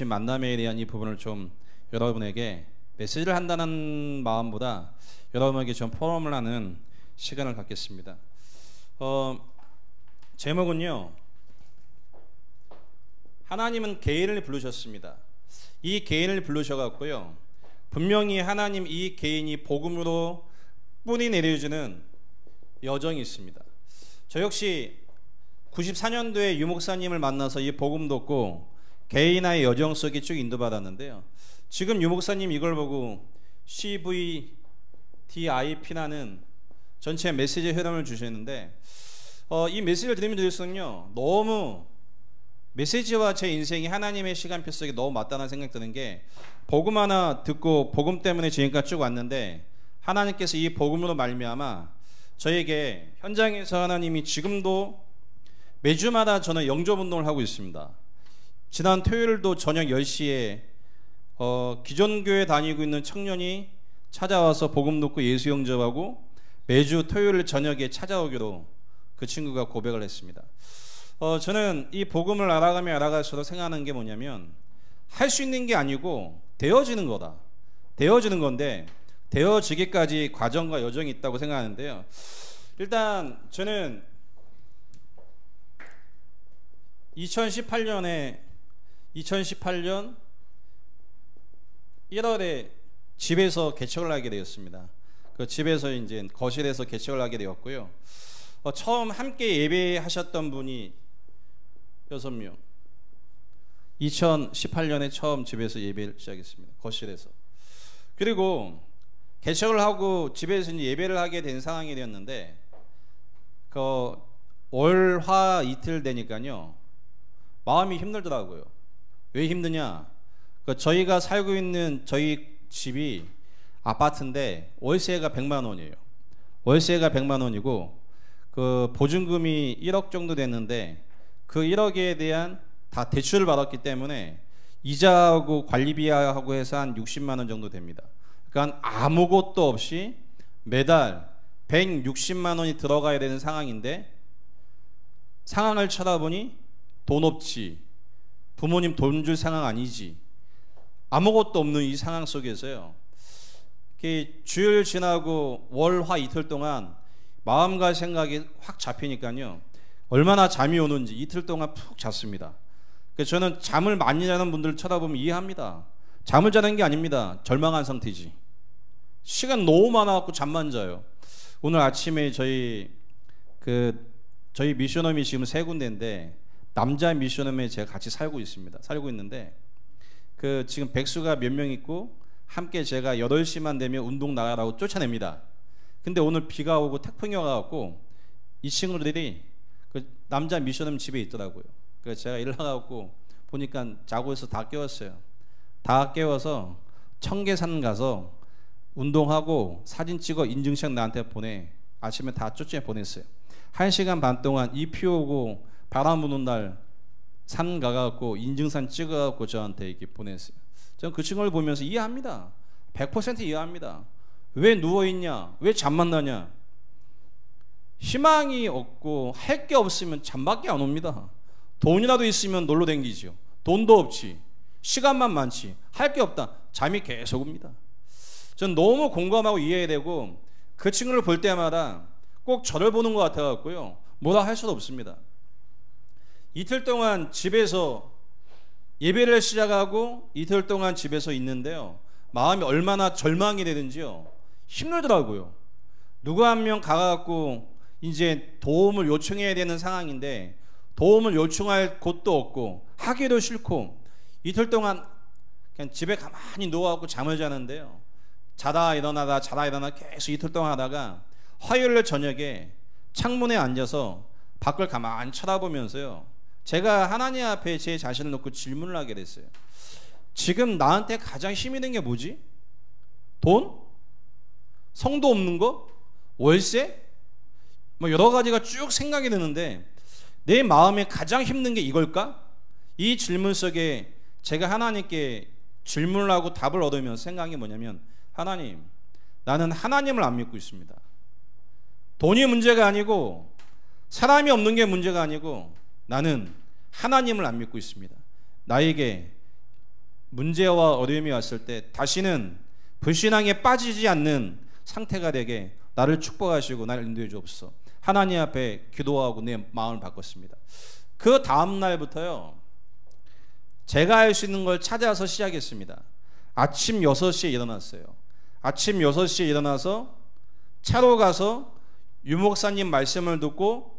만남에 대한 이 부분을 좀 여러분에게 메시지를 한다는 마음보다 여러분에게 좀 포럼을 하는 시간을 갖겠습니다. 제목은요, 하나님은 개인을 부르셨습니다. 이 개인을 부르셔갖고요, 분명히 하나님 이 개인이 복음으로 뿌리 내려주는 여정이 있습니다. 저 역시 94년도에 유 목사님을 만나서 이 복음 듣고 개인화의 여정 속에 쭉 인도받았는데요. 지금 유 목사님 이걸 보고 CVDIP라는 전체 메시지 흐름을 주셨는데, 이 메시지를 들으면서요, 너무 메시지와 제 인생이 하나님의 시간표 속에 너무 맞다는 생각이 드는 게, 복음 하나 듣고 복음 때문에 지금까지 쭉 왔는데 하나님께서 이 복음으로 말미암아 저에게 현장에서 하나님이 지금도 매주마다 저는 영접 운동을 하고 있습니다. 지난 토요일도 저녁 10시에 기존 교회 다니고 있는 청년이 찾아와서 복음 듣고 예수 영접하고 매주 토요일 저녁에 찾아오기로 그 친구가 고백을 했습니다. 저는 이 복음을 알아가면 알아갈수록 생각하는 게 뭐냐면, 할 수 있는 게 아니고 되어지는 거다. 되어지는 건데 되어지기까지 과정과 여정이 있다고 생각하는데요. 일단 저는 2018년 1월에 집에서 개척을 하게 되었습니다. 그 집에서 이제 거실에서 개척을 하게 되었고요. 처음 함께 예배하셨던 분이 6명. 2018년에 처음 집에서 예배를 시작했습니다. 거실에서. 그리고 개척을 하고 집에서 이제 예배를 하게 된 상황이 되었는데, 월, 화 이틀 되니까요, 마음이 힘들더라고요. 왜 힘드냐? 저희가 살고 있는 저희 집이 아파트인데 월세가 100만 원이에요. 월세가 100만 원이고 그 보증금이 1억 정도 됐는데, 그 1억에 대한 다 대출을 받았기 때문에 이자하고 관리비하고 해서 한 60만 원 정도 됩니다. 그러니까 아무것도 없이 매달 160만 원이 들어가야 되는 상황인데, 상황을 쳐다보니 돈 없지, 부모님 돈 줄 상황 아니지, 아무것도 없는 이 상황 속에서요, 주일 지나고 월, 화 이틀 동안 마음과 생각이 확 잡히니까요, 얼마나 잠이 오는지 이틀 동안 푹 잤습니다. 그래서 저는 잠을 많이 자는 분들을 쳐다보면 이해합니다. 잠을 자는 게 아닙니다. 절망한 상태지. 시간 너무 많아갖고 잠만 자요. 오늘 아침에 저희 미션홈이 지금 3군데인데 남자 미션홈에 제가 같이 살고 있는데, 지금 백수가 몇 명 있고 함께 제가 8시만 되면 운동 나가라고 쫓아냅니다. 근데 오늘 비가 오고 태풍이 와갖고 이 친구들이 그 남자 미션홈 집에 있더라고요. 그래서 제가 일을 나가고 보니까 자고 있어 다 깨웠어요. 다 깨워서 청계산 가서 운동하고 사진 찍어 인증샷 나한테 아침에 다 쫓아 보냈어요. 1시간 반 동안 이 피 오고 바람 부는 날 산 가갖고 인증샷 찍어갖고 저한테 이렇게 보냈어요. 저는 그 친구를 보면서 이해합니다. 100% 이해합니다. 왜 누워있냐? 왜 잠만 나냐? 희망이 없고 할 게 없으면 잠밖에 안 옵니다. 돈이라도 있으면 놀러 댕기죠. 돈도 없지, 시간만 많지, 할 게 없다, 잠이 계속 옵니다. 전 너무 공감하고 이해되고, 그 친구를 볼 때마다 꼭 저를 보는 것 같아갖고요, 뭐라 할 수도 없습니다. 이틀 동안 집에서 예배를 시작하고 이틀 동안 집에서 있는데요, 마음이 얼마나 절망이 되는지요, 힘들더라고요. 누구 한 명 가갖고 이제 도움을 요청해야 되는 상황인데 도움을 요청할 곳도 없고 하기도 싫고, 이틀 동안 그냥 집에 가만히 누워갖고 잠을 자는데요, 자다 일어나 계속 이틀 동안 하다가 화요일 저녁에 창문에 앉아서 밖을 가만히 쳐다보면서요, 제가 하나님 앞에 제 자신을 놓고 질문을 하게 됐어요. 지금 나한테 가장 힘이 든 게 뭐지? 돈? 성도 없는 거? 월세? 뭐 여러 가지가 쭉 생각이 드는데, 내 마음에 가장 힘든 게 이걸까? 이 질문 속에 제가 하나님께 질문을 하고 답을 얻으면서 생각한 게 뭐냐면, 하나님, 나는 하나님을 안 믿고 있습니다. 돈이 문제가 아니고 사람이 없는 게 문제가 아니고 나는 하나님을 안 믿고 있습니다. 나에게 문제와 어려움이 왔을 때 다시는 불신앙에 빠지지 않는 상태가 되게 나를 축복하시고 나를 인도해 주옵소서. 하나님 앞에 기도하고 내 마음을 바꿨습니다. 그 다음 날부터요, 제가 할 수 있는 걸 찾아서 시작했습니다. 아침 6시에 일어났어요. 아침 6시에 일어나서 차로 가서 유목사님 말씀을 듣고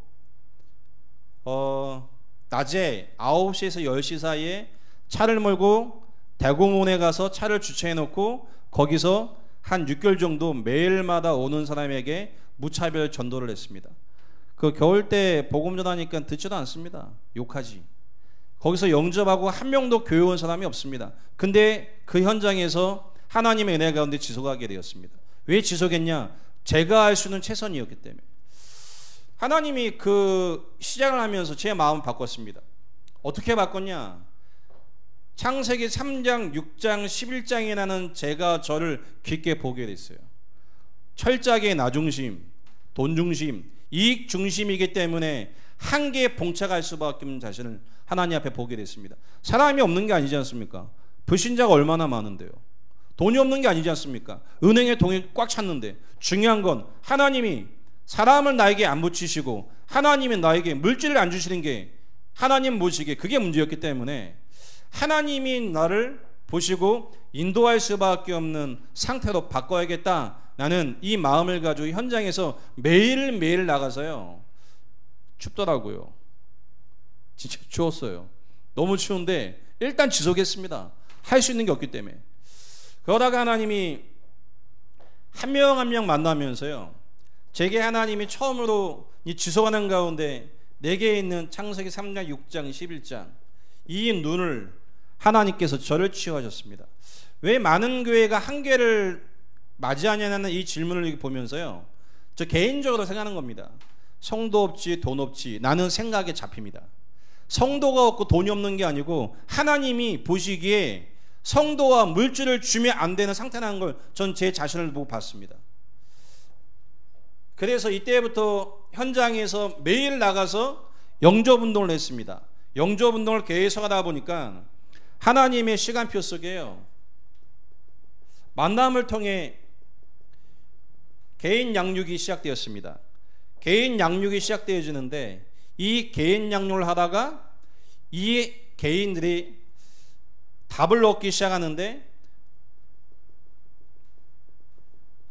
낮에 9시에서 10시 사이에 차를 몰고 대공원에 가서 차를 주차해 놓고 거기서 한 6개월 정도 매일마다 오는 사람에게 무차별 전도를 했습니다. 그 겨울 때 복음 전하니까 듣지도 않습니다. 욕하지. 거기서 영접하고 한 명도 교회 온 사람이 없습니다. 근데 그 현장에서 하나님의 은혜 가운데 지속하게 되었습니다. 왜 지속했냐? 제가 할 수 있는 최선이었기 때문에. 하나님이 그 시작을 하면서 제 마음을 바꿨습니다. 어떻게 바꿨냐? 창세기 3장, 6장, 11장이라는 제가 저를 깊게 보게 됐어요. 철저하게 나 중심, 돈 중심, 이익 중심이기 때문에 한계에 봉착할 수밖에 없는 자신을 하나님 앞에 보게 됐습니다. 사람이 없는 게 아니지 않습니까? 불신자가 얼마나 많은데요. 돈이 없는 게 아니지 않습니까? 은행에 돈이 꽉 찼는데. 중요한 건 하나님이 사람을 나에게 안 붙이시고 하나님이 나에게 물질을 안 주시는 게 하나님 모시기에 그게 문제였기 때문에 하나님이 나를 보시고 인도할 수밖에 없는 상태로 바꿔야겠다. 나는 이 마음을 가지고 현장에서 매일매일 나가서요. 춥더라고요. 진짜 추웠어요. 너무 추운데 일단 지속했습니다. 할 수 있는 게 없기 때문에. 그러다가 하나님이 한 명 한 명 만나면서요, 제게 하나님이 처음으로 이 지속하는 가운데 내게 있는 창세기 3장, 6장, 11장 이 눈을 하나님께서 저를 치유하셨습니다. 왜 많은 교회가 한계를 맞이하냐는 이 질문을 보면서요, 저 개인적으로 생각하는 겁니다. 성도 없지 돈 없지 나는 생각에 잡힙니다. 성도가 없고 돈이 없는 게 아니고 하나님이 보시기에 성도와 물질을 주면 안 되는 상태라는 걸 전 제 자신을 보고 봤습니다. 그래서 이때부터 현장에서 매일 나가서 영접운동을 했습니다. 영접운동을 계속 하다 보니까 하나님의 시간표 속에요, 만남을 통해 개인 양육이 시작되었습니다. 개인 양육이 시작되어지는데 이 개인 양육을 하다가 이 개인들이 답을 얻기 시작하는데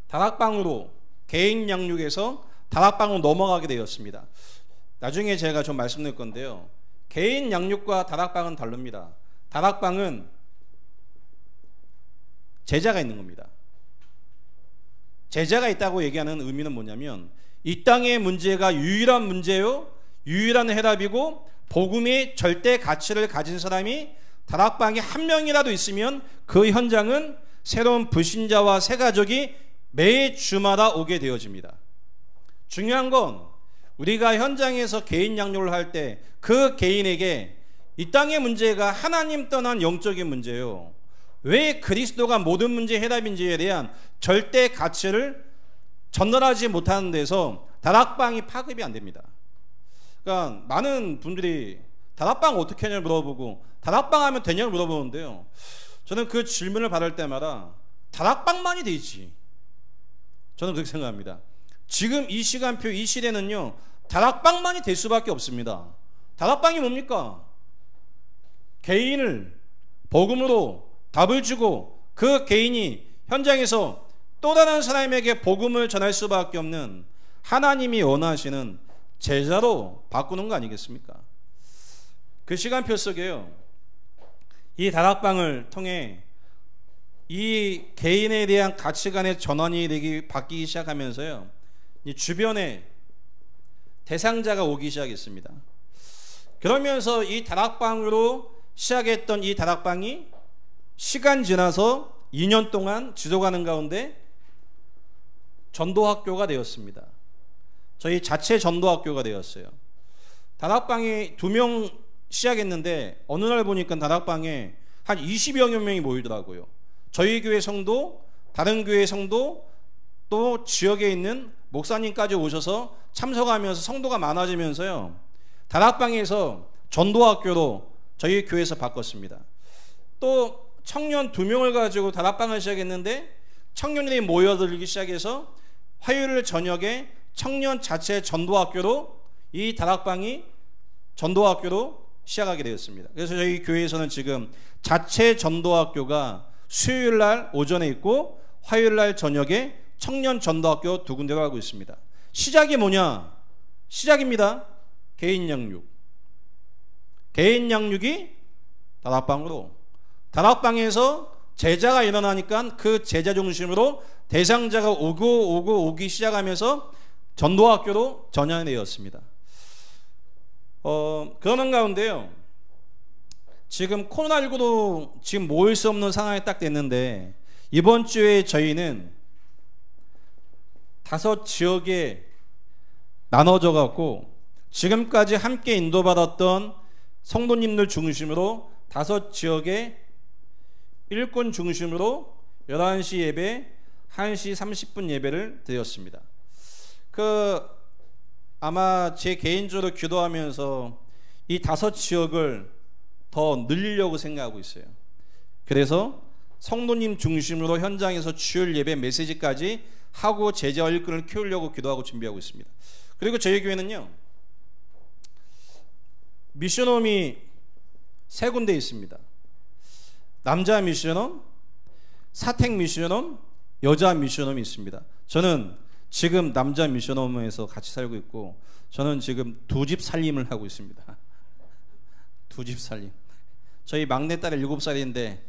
다락방으로, 개인 양육에서 다락방으로 넘어가게 되었습니다. 나중에 제가 좀 말씀드릴 건데요, 개인 양육과 다락방은 다릅니다. 다락방은 제자가 있는 겁니다. 제자가 있다고 얘기하는 의미는 뭐냐면 이 땅의 문제가 유일한 문제요, 유일한 해답이고 복음의 절대 가치를 가진 사람이 다락방에 한 명이라도 있으면 그 현장은 새로운 불신자와 새 가족이 매 주마다 오게 되어집니다. 중요한 건 우리가 현장에서 개인 양육을 할 때 그 개인에게 이 땅의 문제가 하나님 떠난 영적인 문제예요. 왜 그리스도가 모든 문제의 해답인지에 대한 절대 가치를 전달하지 못하는 데서 다락방이 파급이 안 됩니다. 그러니까 많은 분들이 다락방 어떻게 하냐고 물어보고 다락방 하면 되냐고 물어보는데요, 저는 그 질문을 받을 때마다 다락방만이 되지, 저는 그렇게 생각합니다. 지금 이 시간표, 이 시대는요, 다락방만이 될 수밖에 없습니다. 다락방이 뭡니까? 개인을 복음으로 답을 주고 그 개인이 현장에서 또 다른 사람에게 복음을 전할 수밖에 없는 하나님이 원하시는 제자로 바꾸는 거 아니겠습니까? 그 시간표 속에요, 이 다락방을 통해 이 개인에 대한 가치관의 전환이 바뀌기 시작하면서요, 이 주변에 대상자가 오기 시작했습니다. 그러면서 이 다락방으로 시작했던 이 다락방이 시간 지나서 2년 동안 지속하는 가운데 전도학교가 되었습니다. 저희 자체 전도학교가 되었어요. 다락방이 2명 시작했는데 어느 날 보니까 다락방에 한 20여 명이 모이더라고요. 저희 교회 성도, 다른 교회 성도, 또 지역에 있는 목사님까지 오셔서 참석하면서 성도가 많아지면서요, 다락방에서 전도학교로 저희 교회에서 바꿨습니다. 또 청년 2명을 가지고 다락방을 시작했는데 청년들이 모여들기 시작해서 화요일 저녁에 청년 자체 전도학교로 이 다락방이 전도학교로 시작하게 되었습니다. 그래서 저희 교회에서는 지금 자체 전도학교가 수요일 날 오전에 있고 화요일 날 저녁에 청년 전도학교 2군데로 하고 있습니다. 시작이 뭐냐? 시작입니다. 개인 양육. 개인 양육이 다락방으로, 다락방에서 제자가 일어나니까 그 제자 중심으로 대상자가 오기 시작하면서 전도학교로 전환이 되었습니다. 그러는 가운데요, 지금 코로나19로 지금 모일 수 없는 상황이 딱 됐는데, 이번 주에 저희는 5 지역에 나눠져 갖고 지금까지 함께 인도받았던 성도님들 중심으로 5 지역의 일꾼 중심으로 11시 예배, 1시 30분 예배를 드렸습니다. 아마 제 개인적으로 기도하면서 이 5 지역을 더 늘리려고 생각하고 있어요. 그래서 성도님 중심으로 현장에서 주일 예배 메시지까지 하고 제자 일꾼을 키우려고 기도하고 준비하고 있습니다. 그리고 저희 교회는요, 미션홈이 3군데 있습니다. 남자 미션홈, 사택 미션홈, 여자 미션홈이 있습니다. 저는 지금 남자 미션홈에서 같이 살고 있고, 저는 지금 2집 살림을 하고 있습니다. 2집 살림. 저희 막내딸이 7살인데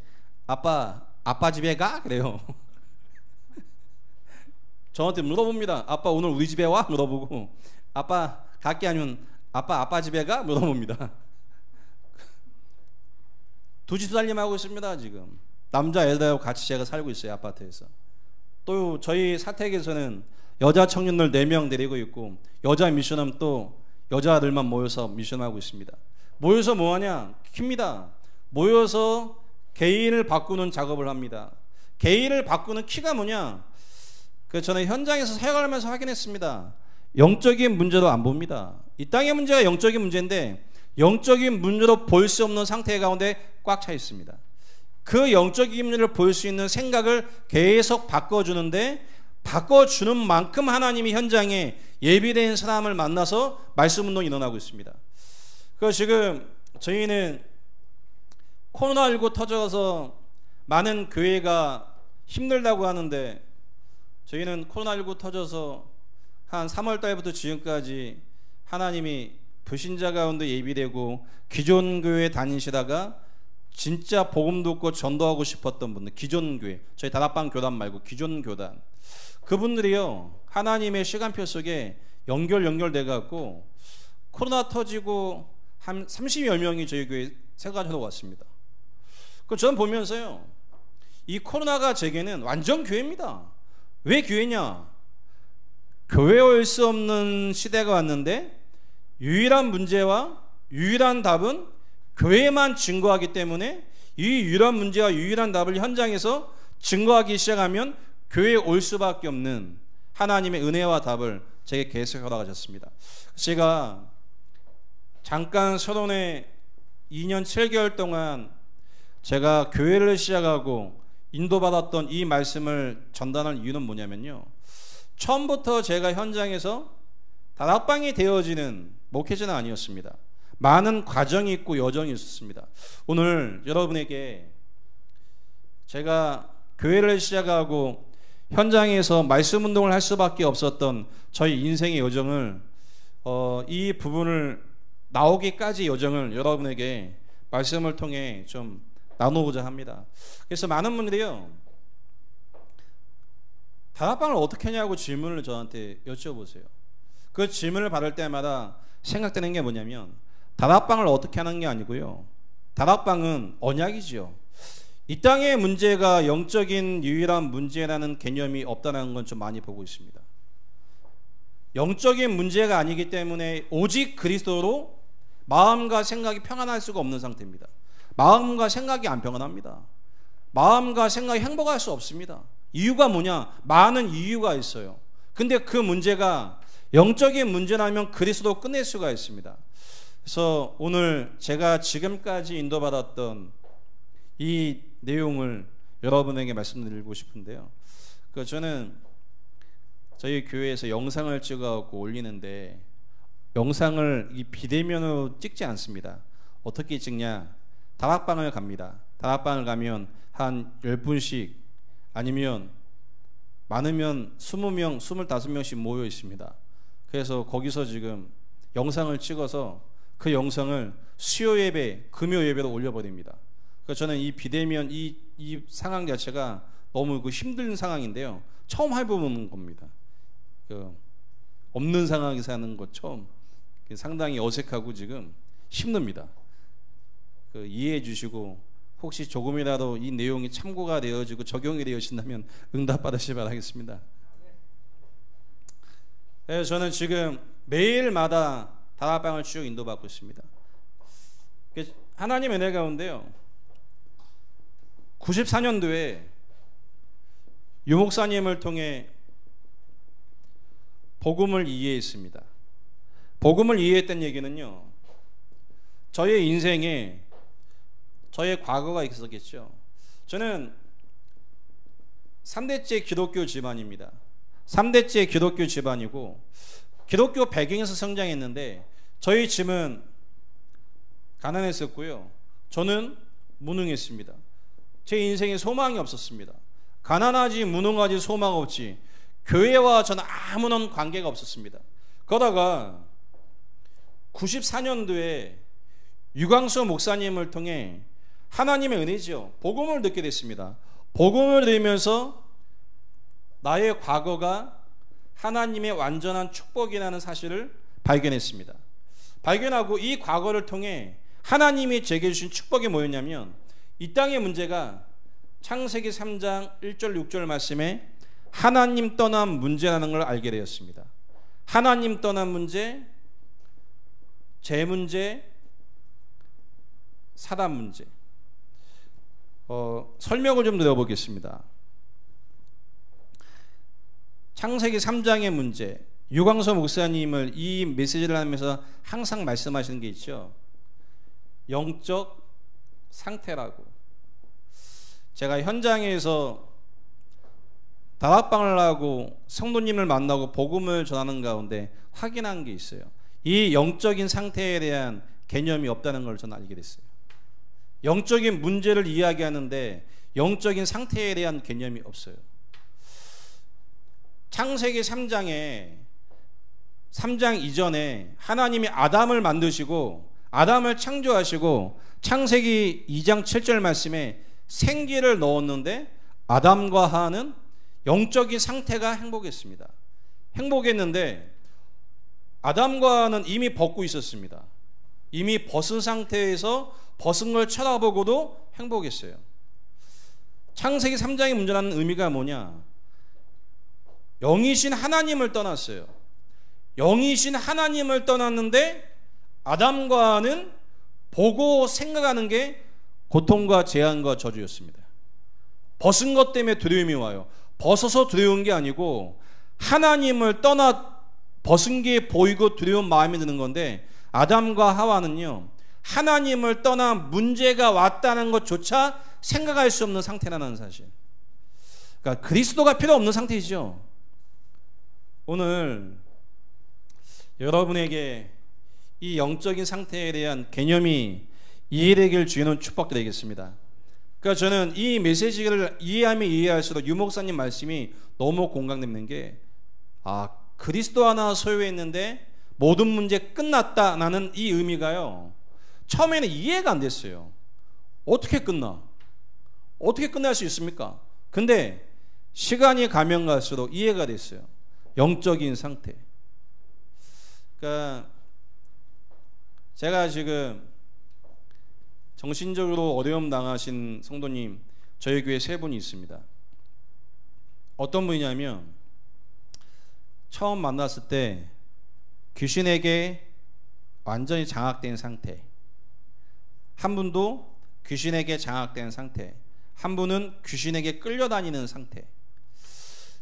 아빠 집에 가? 그래요. 저한테 물어봅니다. 아빠 오늘 우리 집에 와? 물어보고, 아빠 갈게 아니면 아빠 집에 가? 물어봅니다. 2집 살림하고 있습니다. 지금 남자 애들하고 같이 제가 살고 있어요. 아파트에서. 또 저희 사택에서는 여자 청년들 4명 데리고 있고, 여자 미션은 또 여자들만 모여서 미션하고 있습니다. 모여서 뭐하냐? 킵니다. 모여서 개인을 바꾸는 작업을 합니다. 개인을 바꾸는 키가 뭐냐? 저는 현장에서 사역하면서 확인했습니다. 영적인 문제로 안 봅니다. 이 땅의 문제가 영적인 문제인데, 영적인 문제로 볼 수 없는 상태 가운데 꽉 차 있습니다. 그 영적인 문제를 볼 수 있는 생각을 계속 바꿔주는데, 바꿔주는 만큼 하나님이 현장에 예비된 사람을 만나서 말씀 운동이 일어나고 있습니다. 지금 저희는 코로나19 터져서 많은 교회가 힘들다고 하는데, 저희는 코로나19 터져서 한 3월 달부터 지금까지 하나님이 불신자 가운데 예비되고 기존 교회 다니시다가 진짜 복음 듣고 전도하고 싶었던 분들, 기존 교회, 저희 다락방 교단 말고 기존 교단, 그분들이요, 하나님의 시간표 속에 연결돼 갖고 코로나 터지고 한 30여 명이 저희 교회 생활하러 왔습니다. 저는 보면서요, 이 코로나가 제게는 완전 교회입니다. 왜 교회냐? 교회에 올 수 없는 시대가 왔는데, 유일한 문제와 유일한 답은 교회만 증거하기 때문에, 이 유일한 문제와 유일한 답을 현장에서 증거하기 시작하면 교회에 올 수밖에 없는 하나님의 은혜와 답을 제게 계속 허락하셨습니다. 제가 잠깐 서론에 2년 7개월 동안 제가 교회를 시작하고 인도받았던 이 말씀을 전달할 이유는 뭐냐면요, 처음부터 제가 현장에서 다락방이 되어지는 목회자는 아니었습니다. 많은 과정이 있고 여정이 있었습니다. 오늘 여러분에게 제가 교회를 시작하고 현장에서 말씀 운동을 할 수밖에 없었던 저희 인생의 여정을, 이 부분을 나오기까지 여정을 여러분에게 말씀을 통해 좀 나누고자 합니다. 그래서 많은 분들이요, 다락방을 어떻게 하냐고 질문을 저한테 여쭤보세요. 그 질문을 받을 때마다 생각되는 게 뭐냐면, 다락방을 어떻게 하는 게 아니고요, 다락방은 언약이지요. 이 땅의 문제가 영적인 유일한 문제라는 개념이 없다는 건 좀 많이 보고 있습니다. 영적인 문제가 아니기 때문에 오직 그리스도로 마음과 생각이 평안할 수가 없는 상태입니다. 마음과 생각이 안 평안합니다. 마음과 생각이 행복할 수 없습니다. 이유가 뭐냐? 많은 이유가 있어요. 근데 그 문제가 영적인 문제라면 그리스도로 끝낼 수가 있습니다. 그래서 오늘 제가 지금까지 인도받았던 이 내용을 여러분에게 말씀드리고 싶은데요. 저는 저희 교회에서 영상을 찍어갖고 올리는데 영상을 이 비대면으로 찍지 않습니다. 어떻게 찍냐? 다락방을 갑니다. 다락방을 가면 한 10분씩 아니면 많으면 20명, 25명씩 모여 있습니다. 그래서 거기서 지금 영상을 찍어서 그 영상을 수요 예배, 금요 예배로 올려버립니다. 그래서 저는 이 비대면 이 상황 자체가 너무 힘든 상황인데요. 처음 해보는 겁니다. 없는 상황에서 하는 것 처음. 상당히 어색하고 지금 힘듭니다. 이해해 주시고 혹시 조금이라도 이 내용이 참고가 되어지고 적용이 되어진다면 응답 받으시기 바라겠습니다. 그래서 저는 지금 매일마다 다락방을 쭉 인도받고 있습니다. 하나님의 은혜 가운데요, 94년도에 유 목사님을 통해 복음을 이해했습니다. 복음을 이해했던 얘기는요, 저의 인생에 저의 과거가 있었겠죠. 저는 3대째 기독교 집안입니다. 3대째 기독교 집안이고 기독교 배경에서 성장했는데 저희 집은 가난했었고요. 저는 무능했습니다. 제 인생에 소망이 없었습니다. 가난하지 무능하지 소망 없지 교회와 저는 아무런 관계가 없었습니다. 그러다가 94년도에 유광수 목사님을 통해 하나님의 은혜죠. 복음을 듣게 됐습니다. 복음을 들으면서 나의 과거가 하나님의 완전한 축복이라는 사실을 발견했습니다. 발견하고 이 과거를 통해 하나님이 제게 주신 축복이 뭐였냐면 이 땅의 문제가 창세기 3장 1절 6절 말씀에 하나님 떠난 문제라는 걸 알게 되었습니다. 하나님 떠난 문제, 제 문제, 사람 문제. 설명을 좀 드려보겠습니다. 창세기 3장의 문제, 유광서 목사님을 이 메시지를 하면서 항상 말씀하시는 게 있죠. 영적 상태라고. 제가 현장에서 다락방을 하고 성도님을 만나고 복음을 전하는 가운데 확인한 게 있어요. 이 영적인 상태에 대한 개념이 없다는 걸 저는 알게 됐어요. 영적인 문제를 이야기하는데 영적인 상태에 대한 개념이 없어요. 창세기 3장 이전에 하나님이 아담을 만드시고 아담을 창조하시고 창세기 2장 7절 말씀에 생기를 넣었는데 아담과 하와는 영적인 상태가 행복했습니다. 행복했는데 아담과 하와는 이미 벗고 있었습니다. 이미 벗은 상태에서 벗은 걸 쳐다보고도 행복했어요. 창세기 3장의 문제라는 의미가 뭐냐? 영이신 하나님을 떠났어요. 영이신 하나님을 떠났는데 아담과 하와는 보고 생각하는 게 고통과 재앙과 저주였습니다. 벗은 것 때문에 두려움이 와요. 벗어서 두려운 게 아니고 하나님을 떠나 벗은 게 보이고 두려운 마음이 드는 건데 아담과 하와는요, 하나님을 떠난 문제가 왔다는 것조차 생각할 수 없는 상태라는 사실. 그러니까 그리스도가 필요 없는 상태이죠. 오늘 여러분에게 이 영적인 상태에 대한 개념이 이해되길 주의는 축복드리겠습니다. 그러니까 저는 이 메시지를 이해하면 이해할수록 유 목사님 말씀이 너무 공감되는 게, 그리스도 하나 소유했는데 모든 문제 끝났다라는 이 의미가요, 처음에는 이해가 안 됐어요. 어떻게 끝나? 어떻게 끝날 수 있습니까? 근데 시간이 가면 갈수록 이해가 됐어요. 영적인 상태. 그러니까 제가 지금 정신적으로 어려움 당하신 성도님 저희 교회 3분이 있습니다. 어떤 분이냐면 처음 만났을 때 귀신에게 완전히 장악된 상태, 한 분도 귀신에게 장악된 상태, 한 분은 귀신에게 끌려다니는 상태.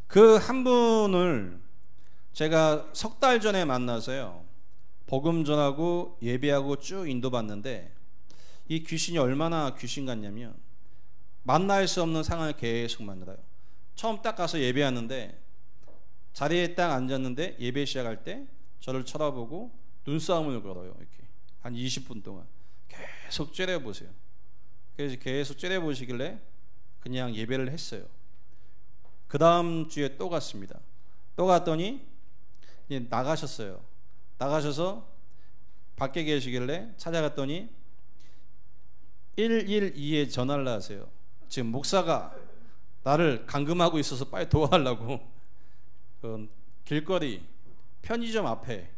그 한 분을 제가 석 달 전에 만나서요, 복음 전하고 예배하고 쭉 인도받는데 이 귀신이 얼마나 귀신 같냐면 만날 수 없는 상황을 계속 만나요. 처음 딱 가서 예배하는데 자리에 딱 앉았는데 예배 시작할 때 저를 쳐다보고 눈싸움을 걸어요. 이렇게 한 20분 동안 계속 째려보세요. 그래서 계속 째려보시길래 그냥 예배를 했어요. 그 다음 주에 또 갔습니다. 또 갔더니 나가셨어요. 나가셔서 밖에 계시길래 찾아갔더니 112에 전화를 하세요. 지금 목사가 나를 감금하고 있어서 빨리 도와달라고. 길거리 편의점 앞에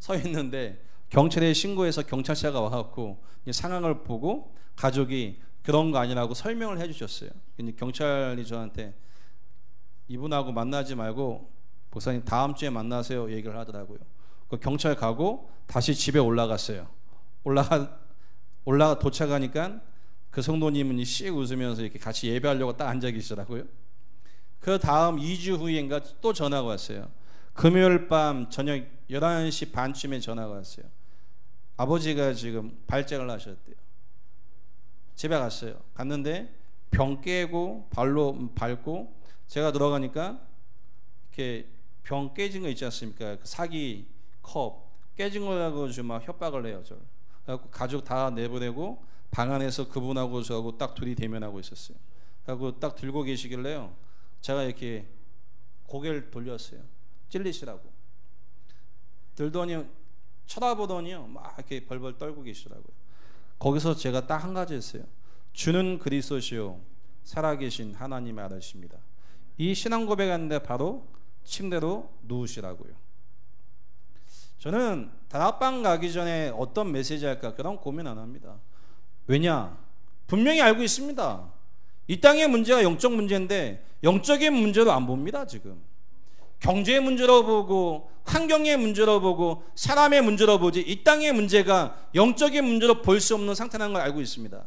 서 있는데 경찰에 신고해서 경찰차가 와갖고 상황을 보고 가족이 그런 거 아니라고 설명을 해주셨어요. 경찰이 저한테 이분하고 만나지 말고 목사님 다음 주에 만나세요 얘기를 하더라고요. 그 경찰 가고 다시 집에 올라갔어요. 올라가 도착하니까 그 성도님은 씩 웃으면서 이렇게 같이 예배하려고 딱 앉아 계시더라고요. 그 다음 2주 후인가 또 전화가 왔어요. 금요일 밤 저녁 11시 반쯤에 전화가 왔어요. 아버지가 지금 발작을 하셨대요. 집에 갔어요. 갔는데 병 깨고 발로 밟고 제가 들어가니까 이렇게 병 깨진 거 있지 않습니까? 그 사기 컵 깨진 거라고 지금 막 협박을 해요. 저를. 그래서 가족 다 내보내고 방 안에서 그분하고 저하고 딱 둘이 대면하고 있었어요. 그리고 딱 들고 계시길래요. 제가 이렇게 고개를 돌렸어요. 찔리시라고. 들더니 쳐다보더니요. 막 이렇게 벌벌 떨고 계시더라고요. 거기서 제가 딱 한 가지 했어요. 주는 그리스도시요 살아계신 하나님의 아들이십니다. 이 신앙 고백하는데 바로 침대로 누우시라고요. 저는 다락방 가기 전에 어떤 메시지 할까 그런 고민 안 합니다. 왜냐? 분명히 알고 있습니다. 이 땅의 문제가 영적 문제인데 영적인 문제로 안 봅니다. 지금 경제의 문제로 보고 환경의 문제로 보고 사람의 문제로 보지 이 땅의 문제가 영적인 문제로 볼 수 없는 상태라는 걸 알고 있습니다.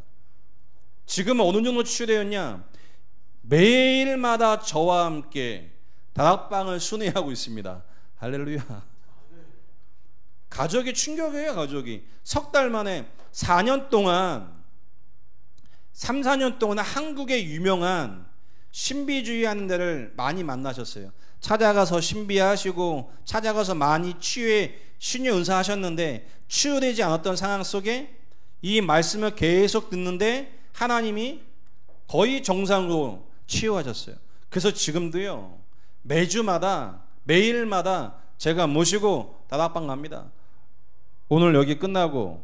지금 어느 정도 치유되었냐? 매일마다 저와 함께 다락방을 순회하고 있습니다. 할렐루야. 가족이 충격이에요. 가족이 석 달 만에 4년 동안 3, 4년 동안 한국의 유명한 신비주의 하는 데를 많이 만나셨어요. 찾아가서 신비하시고 찾아가서 많이 치유의 신유 은사하셨는데 치유되지 않았던 상황 속에 이 말씀을 계속 듣는데 하나님이 거의 정상으로 치유하셨어요. 그래서 지금도요 매주마다 매일마다 제가 모시고 다락방 갑니다. 오늘 여기 끝나고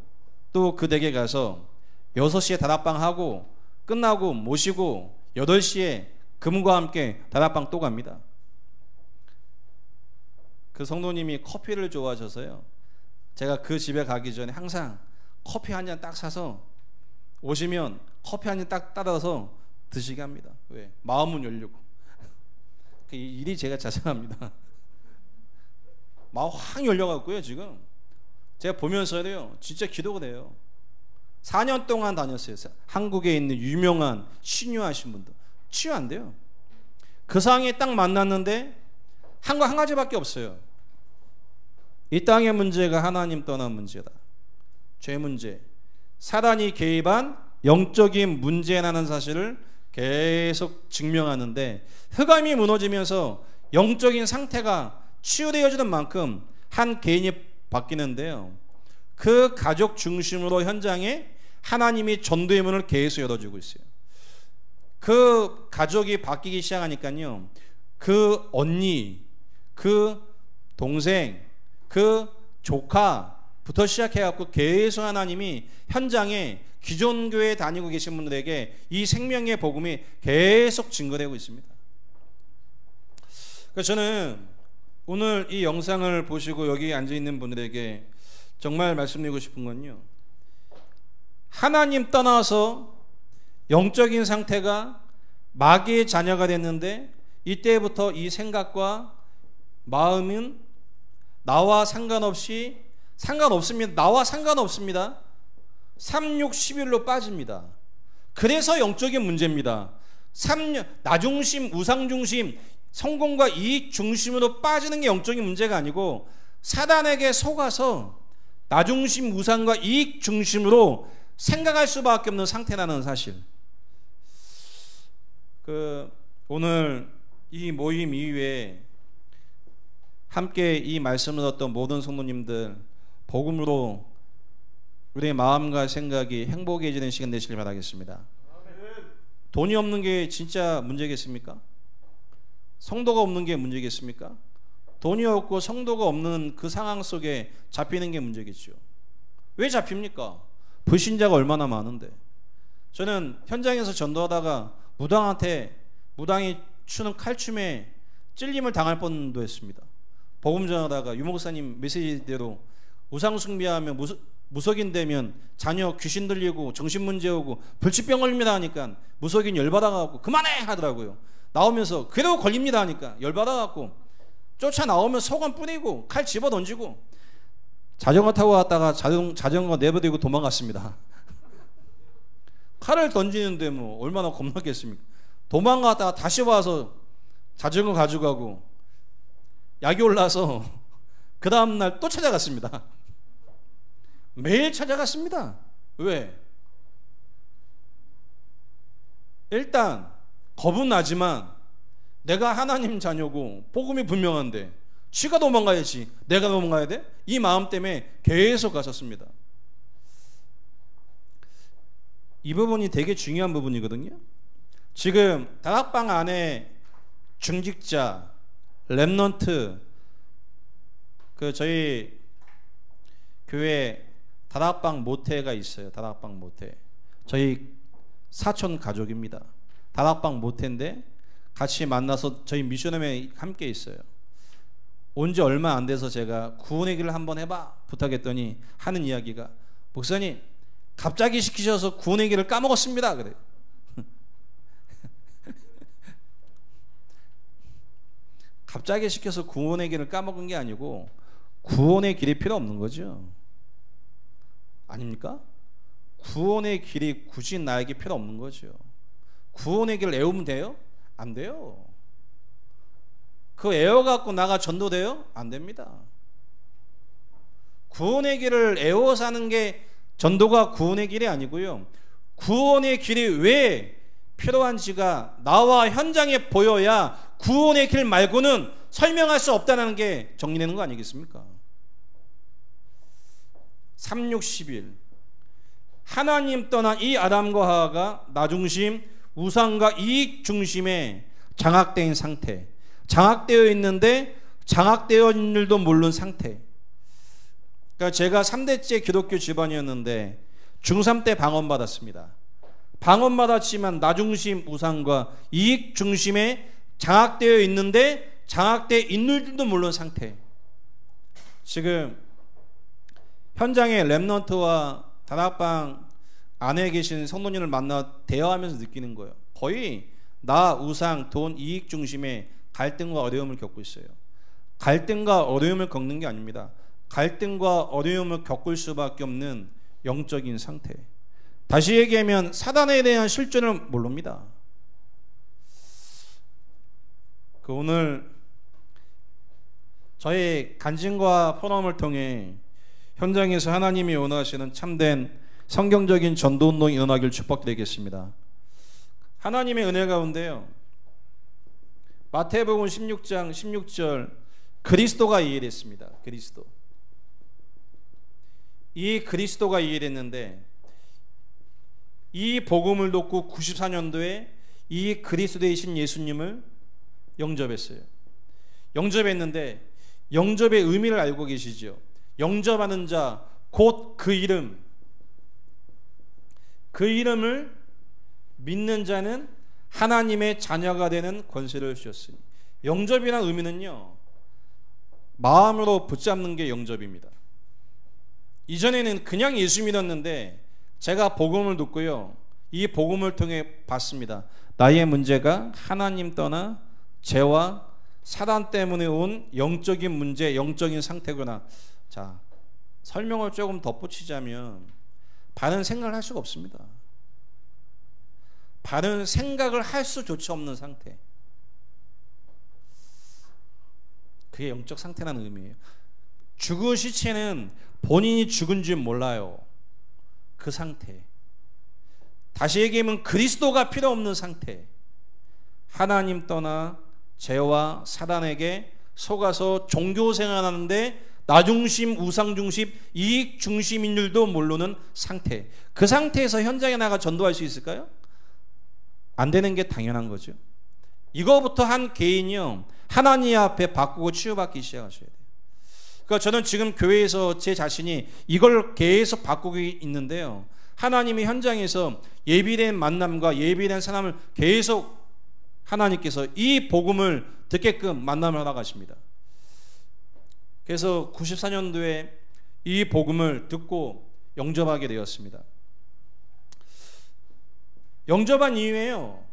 또 그 댁에 가서 6시에 다락방 하고 끝나고 모시고 8시에 그분과 함께 다락방 또 갑니다. 그 성도님이 커피를 좋아하셔서요. 제가 그 집에 가기 전에 항상 커피 한 잔 딱 사서 오시면 커피 한 잔 딱 따라서 드시게 합니다. 왜? 마음은 열려고. 그 일이 제가 자상합니다. 마음 확 열려갖고요. 지금 제가 보면서요 진짜 기도가 돼요. 4년 동안 다녔어요. 한국에 있는 유명한 신유하신 분들 치유 안 돼요. 그 상황에 딱 만났는데 한 가지밖에 없어요. 이 땅의 문제가 하나님 떠난 문제다. 죄 문제, 사단이 개입한 영적인 문제라는 사실을 계속 증명하는데 흑암이 무너지면서 영적인 상태가 치유되어지는 만큼 한 개인이 바뀌는데요. 그 가족 중심으로 현장에 하나님이 전도의 문을 계속 열어주고 있어요. 그 가족이 바뀌기 시작하니까요. 그 언니, 그 동생, 그 조카부터 시작해갖고 계속 하나님이 현장에 기존 교회에 다니고 계신 분들에게 이 생명의 복음이 계속 증거되고 있습니다. 그래서 저는 오늘 이 영상을 보시고 여기 앉아있는 분들에게 정말 말씀드리고 싶은 건요. 하나님 떠나서 영적인 상태가 마귀의 자녀가 됐는데 이때부터 이 생각과 마음은 나와 상관없습니다. 나와 상관없습니다. 3, 6, 11로 빠집니다. 그래서 영적인 문제입니다. 나중심, 우상중심, 성공과 이익 중심으로 빠지는 게 영적인 문제가 아니고 사단에게 속아서 나중심, 우상과 이익 중심으로 생각할 수밖에 없는 상태라는 사실. 오늘 이 모임 이후에 함께 이 말씀을 듣던 모든 성도님들 복음으로 우리의 마음과 생각이 행복해지는 시간 되시길 바라겠습니다. 돈이 없는 게 진짜 문제겠습니까? 성도가 없는 게 문제겠습니까? 돈이 없고 성도가 없는 그 상황 속에 잡히는 게 문제겠죠. 왜 잡힙니까? 불신자가 얼마나 많은데. 저는 현장에서 전도하다가 무당이 추는 칼춤에 찔림을 당할 뻔도 했습니다. 복음 전하다가 유목사님 메시지대로 우상 숭배하면 무속인 되면 자녀 귀신 들리고 정신문제 오고 불치병 걸립니다 하니까 무속인 열받아갖고 그만해 하더라고요. 나오면서 그래도 걸립니다 하니까 열받아갖고 쫓아 나오면 소금 뿌리고 칼 집어 던지고 자전거 타고 갔다가 자전거 내버리고 도망갔습니다. 칼을 던지는데 뭐 얼마나 겁났겠습니까? 도망갔다가 다시 와서 자전거 가져가고 약이 올라서 그 다음날 또 찾아갔습니다. 매일 찾아갔습니다. 왜? 일단 겁은 나지만 내가 하나님 자녀고 복음이 분명한데 지가 도망가야지 내가 도망가야 돼? 이 마음 때문에 계속 갔었습니다. 이 부분이 되게 중요한 부분이거든요. 지금 다락방 안에 중직자, 렘넌트, 저희 교회 다락방 모태가 있어요. 다락방 모태. 저희 사촌 가족입니다. 다락방 모태인데 같이 만나서 저희 미션홈에 함께 있어요. 온 지 얼마 안 돼서 제가 구원의 길을 한번 해봐 부탁했더니 하는 이야기가 목사님 갑자기 시키셔서 구원의 길을 까먹었습니다. 그래요. 갑자기 시켜서 구원의 길을 까먹은 게 아니고 구원의 길이 필요 없는 거죠. 아닙니까? 구원의 길이 굳이 나에게 필요 없는 거죠. 구원의 길을 애우면 돼요? 안 돼요. 그 애워갖고 나가 전도돼요? 안 됩니다. 구원의 길을 애워 사는 게 전도가 구원의 길이 아니고요. 구원의 길이 왜 필요한지가 나와 현장에 보여야 구원의 길 말고는 설명할 수 없다는 게 정리되는 거 아니겠습니까? 3,6,11 하나님 떠난 이 아담과 하와가 나중심, 우상과 이익 중심에 장악된 상태, 장악되어 있는데 장악되어 있는 줄도 모르는 상태. 그러니까 제가 3대째 기독교 집안이었는데 중3 때 방언받았습니다. 방언받았지만 나중심, 우상과 이익 중심에 장악되어 있는데 장악되어 있는 줄도 모르는 상태. 지금 현장에 렘넌트와 다락방 안에 계신 성도님을 만나 대화하면서 느끼는 거예요. 거의 나, 우상, 돈, 이익 중심의 갈등과 어려움을 겪고 있어요. 갈등과 어려움을 겪는 게 아닙니다. 갈등과 어려움을 겪을 수밖에 없는 영적인 상태. 다시 얘기하면 사단에 대한 실존을 모릅니다. 오늘 저희 간증과 포럼을 통해 현장에서 하나님이 원하시는 참된 성경적인 전도운동이 일어나길 축복드리겠습니다. 하나님의 은혜 가운데요, 마태복음 16장 16절 그리스도가 이해됐습니다. 그리스도. 이 그리스도가 이해됐는데 이 복음을 듣고 94년도에 이 그리스도이신 예수님을 영접했어요. 영접했는데 영접의 의미를 알고 계시죠? 영접하는 자 곧 그 이름, 그 이름을 믿는 자는 하나님의 자녀가 되는 권세를 주셨으니. 영접이라는 의미는요, 마음으로 붙잡는 게 영접입니다. 이전에는 그냥 예수 믿었는데 제가 복음을 듣고요, 이 복음을 통해 봤습니다. 나의 문제가 하나님 떠나 죄와 사단 때문에 온 영적인 문제, 영적인 상태구나. 자, 설명을 조금 덧붙이자면 바른 생각을 할 수가 없습니다. 바른 생각을 할 수조차 없는 상태. 그게 영적 상태라는 의미예요. 죽은 시체는 본인이 죽은 줄 몰라요. 그 상태. 다시 얘기하면 그리스도가 필요 없는 상태. 하나님 떠나 죄와 사단에게 속아서 종교 생활하는데 나 중심, 우상 중심, 이익 중심인 줄도 모르는 상태. 그 상태에서 현장에 나가 전도할 수 있을까요? 안 되는 게 당연한 거죠. 이거부터 한 개인이요, 하나님 앞에 바꾸고 치유받기 시작하셔야 돼요. 그러니까 저는 지금 교회에서 제 자신이 이걸 계속 바꾸고 있는데요, 하나님이 현장에서 예비된 만남과 예비된 사람을 계속 하나님께서 이 복음을 듣게끔 만남을 하러 가십니다. 그래서 94년도에 이 복음을 듣고 영접하게 되었습니다. 영접한 이후에요,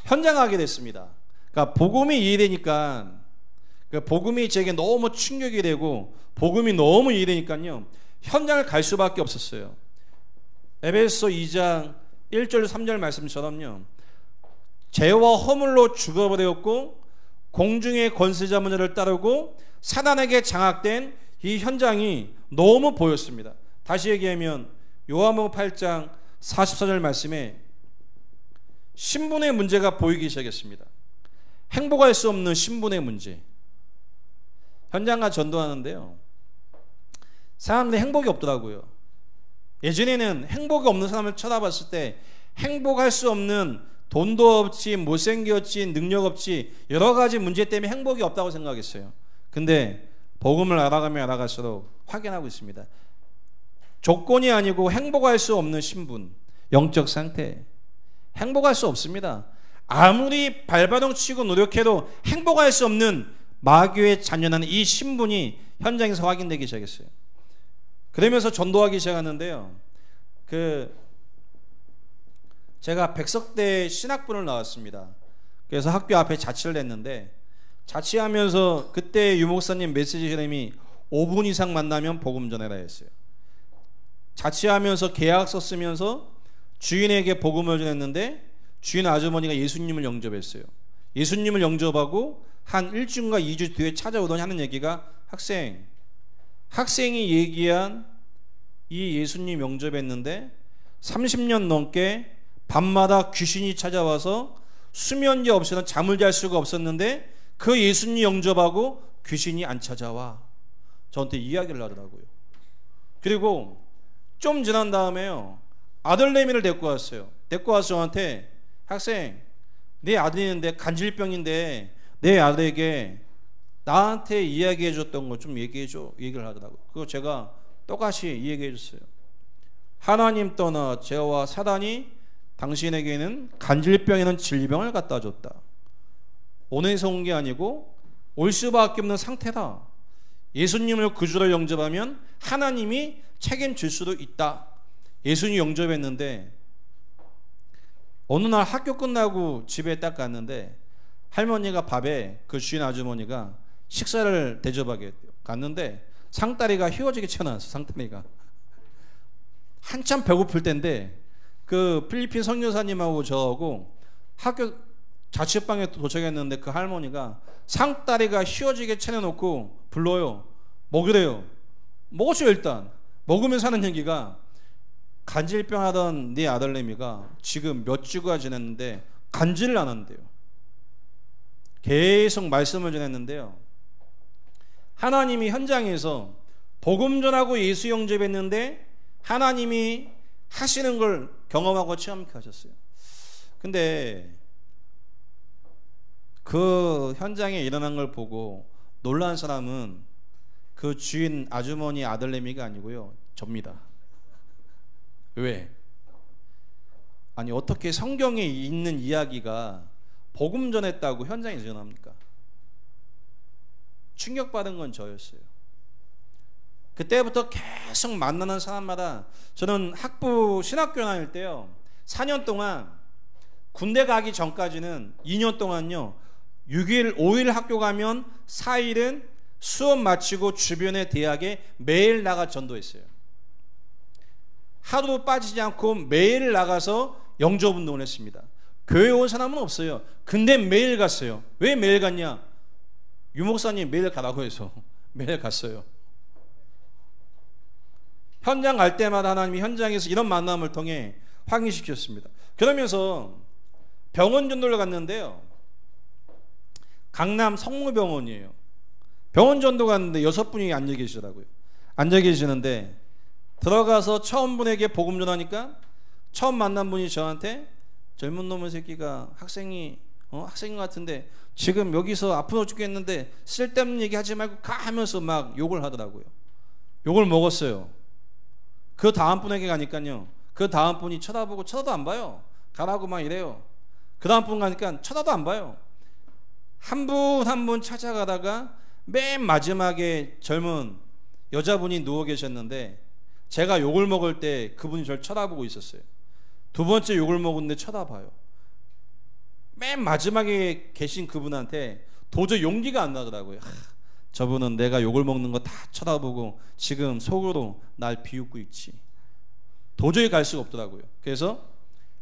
현장 가게 됐습니다. 그러니까 복음이 이해되니까, 복음이 제게 너무 충격이 되고 복음이 너무 이해되니까요, 현장을 갈 수밖에 없었어요. 에베소 2장 1절 3절 말씀처럼요, 죄와 허물로 죽어버렸고 공중의 권세자 문화를 따르고 사단에게 장악된 이 현장이 너무 보였습니다. 다시 얘기하면 요한복음 8장 44절 말씀에 신분의 문제가 보이기 시작했습니다. 행복할 수 없는 신분의 문제. 현장과 전도하는데요, 사람들이 행복이 없더라고요. 예전에는 행복이 없는 사람을 쳐다봤을 때 행복할 수 없는, 돈도 없지, 못생겼지, 능력 없지, 여러 가지 문제 때문에 행복이 없다고 생각했어요. 근데 복음을 알아가면 알아갈수록 확인하고 있습니다. 조건이 아니고 행복할 수 없는 신분, 영적 상태, 행복할 수 없습니다. 아무리 발버둥 치고 노력해도 행복할 수 없는 마귀의 자녀라는 이 신분이 현장에서 확인되기 시작했어요. 그러면서 전도하기 시작하는데요, 제가 백석대 신학부를 나왔습니다. 그래서 학교 앞에 자취를 했는데, 자취하면서 그때 유목사님 메시지 흐름이 5분 이상 만나면 복음 전해라 했어요. 자취하면서 계약서 쓰면서 주인에게 복음을 전했는데 주인 아주머니가 예수님을 영접했어요. 예수님을 영접하고 한 1주인가 2주 뒤에 찾아오더니 하는 얘기가, 학생이 얘기한 이 예수님 영접했는데 30년 넘게 밤마다 귀신이 찾아와서 수면제 없이는 잠을 잘 수가 없었는데 그 예수님 영접하고 귀신이 안 찾아와. 저한테 이야기를 하더라고요. 그리고 좀 지난 다음에요, 아들내미를 데리고 왔어요. 데리고 와서 저한테, 학생, 내 아들이 있는데 간질병인데 내 아들에게 나한테 이야기해 줬던 거 좀 얘기해 줘. 얘기를 하더라고요. 그거 제가 똑같이 얘기해 줬어요. 하나님 떠나 죄와 사단이 당신에게는 간질병이라는 질병을 갖다 줬다. 오늘에서 온 게 아니고 올 수밖에 없는 상태다. 예수님을 구주로 영접하면 하나님이 책임질 수도 있다. 예수님 영접했는데 어느 날 학교 끝나고 집에 딱 갔는데 할머니가 밥에 그 주인 아주머니가 식사를 대접하게 갔는데 상다리가 휘어지게 튀어나왔어. 상다리가 한참 배고플 때인데 그 필리핀 선교사님하고 저하고 학교 자취방에 도착했는데 그 할머니가 상다리가 휘어지게 차려놓고 불러요. 먹으래요. 먹었어요. 일단 먹으면서 하는 얘기가, 간질병 하던 네 아들내미가 지금 몇 주가 지났는데 간질을 안 한대요. 계속 말씀을 전했는데요, 하나님이 현장에서 복음 전하고 예수 영접했는데 하나님이 하시는 걸 경험하고 체험케 하셨어요. 근데 그 현장에 일어난 걸 보고 놀란 사람은 그 주인 아주머니 아들내미가 아니고요, 접니다. 왜? 아니 어떻게 성경에 있는 이야기가 복음 전했다고 현장에서 일어납니까? 충격받은 건 저였어요. 그때부터 계속 만나는 사람마다, 저는 신학교 다닐 때요, 4년 동안 군대 가기 전까지는 2년 동안요 6일 5일 학교 가면 4일은 수업 마치고 주변의 대학에 매일 나가 전도했어요. 하루도 빠지지 않고 매일 나가서 영접운동을 했습니다. 교회 온 사람은 없어요. 근데 매일 갔어요. 왜 매일 갔냐? 유목사님 매일 가라고 해서 매일 갔어요. 현장 갈 때마다 하나님이 현장에서 이런 만남을 통해 확인시켰습니다. 그러면서 병원 전도를 갔는데요. 강남 성모병원이에요. 병원 전도 갔는데 6분이 앉아 계시더라고요. 앉아 계시는데 들어가서 처음 분에게 복음 전하니까 처음 만난 분이 저한테 젊은 놈의 새끼가 학생인 것 같은데 지금 여기서 아프고 죽겠는데 쓸데없는 얘기 하지 말고 가 하면서 막 욕을 하더라고요. 욕을 먹었어요. 그 다음 분에게 가니까요. 그 다음 분이 쳐다보고 쳐다도 안 봐요. 가라고 막 이래요. 그 다음 분 가니까 쳐다도 안 봐요. 한 분 한 분 찾아가다가 맨 마지막에 젊은 여자분이 누워 계셨는데 제가 욕을 먹을 때 그분이 저를 쳐다보고 있었어요. 두 번째 욕을 먹었는데 쳐다봐요. 맨 마지막에 계신 그분한테 도저히 용기가 안 나더라고요. 저분은 내가 욕을 먹는 거 다 쳐다보고 지금 속으로 날 비웃고 있지. 도저히 갈 수가 없더라고요. 그래서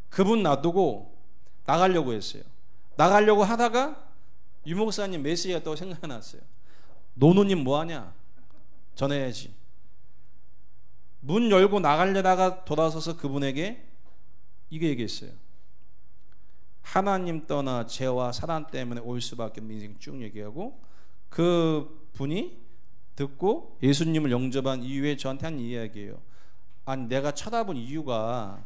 그분 놔두고 나가려고 했어요. 나가려고 하다가 유 목사님 메시지가 또 생각났어요. 노노님 뭐하냐? 전해야지. 문 열고 나가려다가 돌아서서 그분에게 이게 얘기했어요. 하나님 떠나 죄와 사랑 때문에 올 수밖에 없는 인생 쭉 얘기하고 그 분이 듣고 예수님을 영접한 이후에 저한테 한 이야기예요. 아니 내가 쳐다본 이유가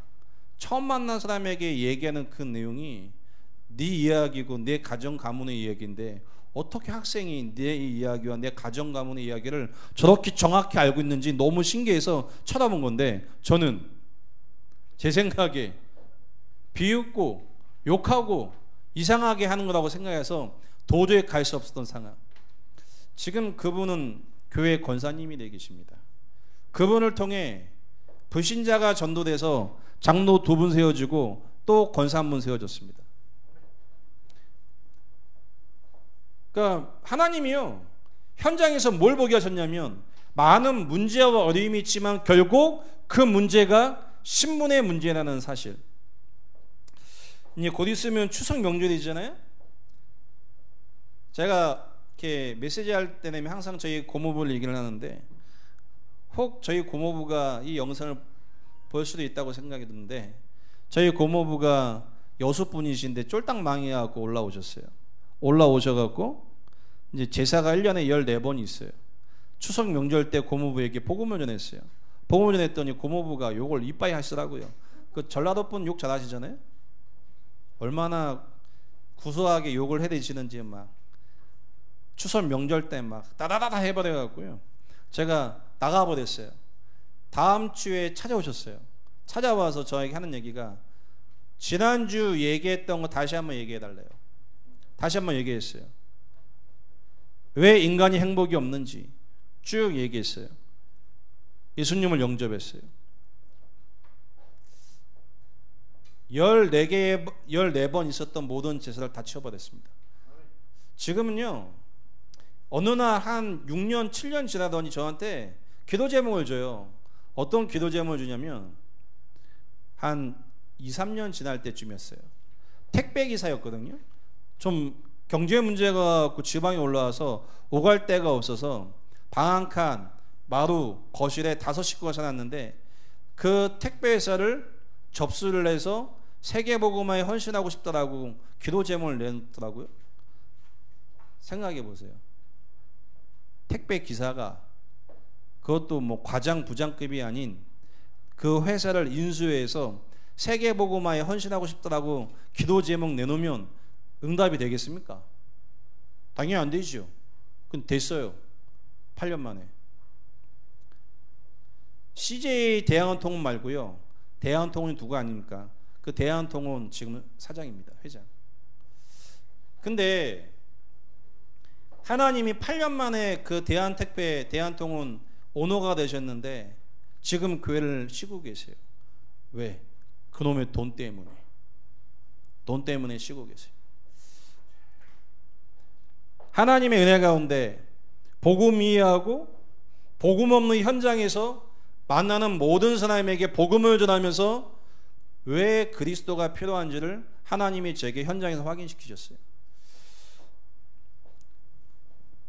처음 만난 사람에게 얘기하는 그 내용이 네 이야기고 내 가정 가문의 이야기인데 어떻게 학생이 내 이야기와 내 가정 가문의 이야기를 저렇게 정확히 알고 있는지 너무 신기해서 쳐다본 건데 저는 제 생각에 비웃고 욕하고 이상하게 하는 거라고 생각해서 도저히 갈 수 없었던 상황. 지금 그분은 교회 권사님이 되어 계십니다. 그분을 통해 불신자가 전도돼서 장로 2분 세워지고 또 권사 1분 세워졌습니다. 그러니까 하나님이요 현장에서 뭘 보게 하셨냐면 많은 문제와 어려움이 있지만 결국 그 문제가 신분의 문제라는 사실. 이제 곧 있으면 추석 명절이잖아요. 제가 이렇게 메시지 할 때는 항상 저희 고모부를 얘기를 하는데 혹 저희 고모부가 이 영상을 볼 수도 있다고 생각이 드는데 저희 고모부가 여수분이신데 쫄딱 망해갖고 올라오셨어요. 올라오셔갖고 이제 제사가 1년에 14번이 있어요. 추석 명절 때 고모부에게 복음을 전했어요. 복음을 전했더니 고모부가 욕을 이빠이 하시더라고요. 그 전라도 분 욕 잘하시잖아요. 얼마나 구수하게 욕을 해대시는지 막 추석 명절 때 막 따다다다 해버려갖고요. 제가 나가버렸어요. 다음 주에 찾아오셨어요. 찾아와서 저에게 하는 얘기가 지난주 얘기했던 거 다시 한번 얘기해달래요. 다시 한번 얘기했어요. 왜 인간이 행복이 없는지 쭉 얘기했어요. 예수님을 영접했어요. 14번 있었던 모든 제사를 다 치워버렸습니다. 지금은요 어느 날 한 6년 7년 지나더니 저한테 기도 제목을 줘요. 어떤 기도 제목을 주냐면 한 2, 3년 지날 때쯤이었어요. 택배 기사였거든요. 좀 경제 문제가 갖고 지방에 올라와서 오갈 데가 없어서 방 한 칸, 마루, 거실에 5식구가 살았는데 그 택배 회사를 접수를 해서 세계복음화에 헌신하고 싶다라고 기도 제목을 냈더라고요. 생각해 보세요. 택배 기사가 그것도 뭐 과장 부장급이 아닌 그 회사를 인수해서 세계복음화에 헌신하고 싶다라고 기도 제목 내놓으면 응답이 되겠습니까? 당연히 안 되죠. 근데 됐어요. 8년 만에. CJ 대한통운 말고요. 대한통운이 누가 아닙니까? 그 대한통운 지금 사장입니다. 회장. 근데 하나님이 8년 만에 그 대한택배, 대한통운 오너가 되셨는데 지금 교회를 쉬고 계세요. 왜? 그놈의 돈 때문에. 돈 때문에 쉬고 계세요. 하나님의 은혜 가운데 복음 이해하고 복음 없는 현장에서 만나는 모든 사람에게 복음을 전하면서 왜 그리스도가 필요한지를 하나님이 제게 현장에서 확인시키셨어요.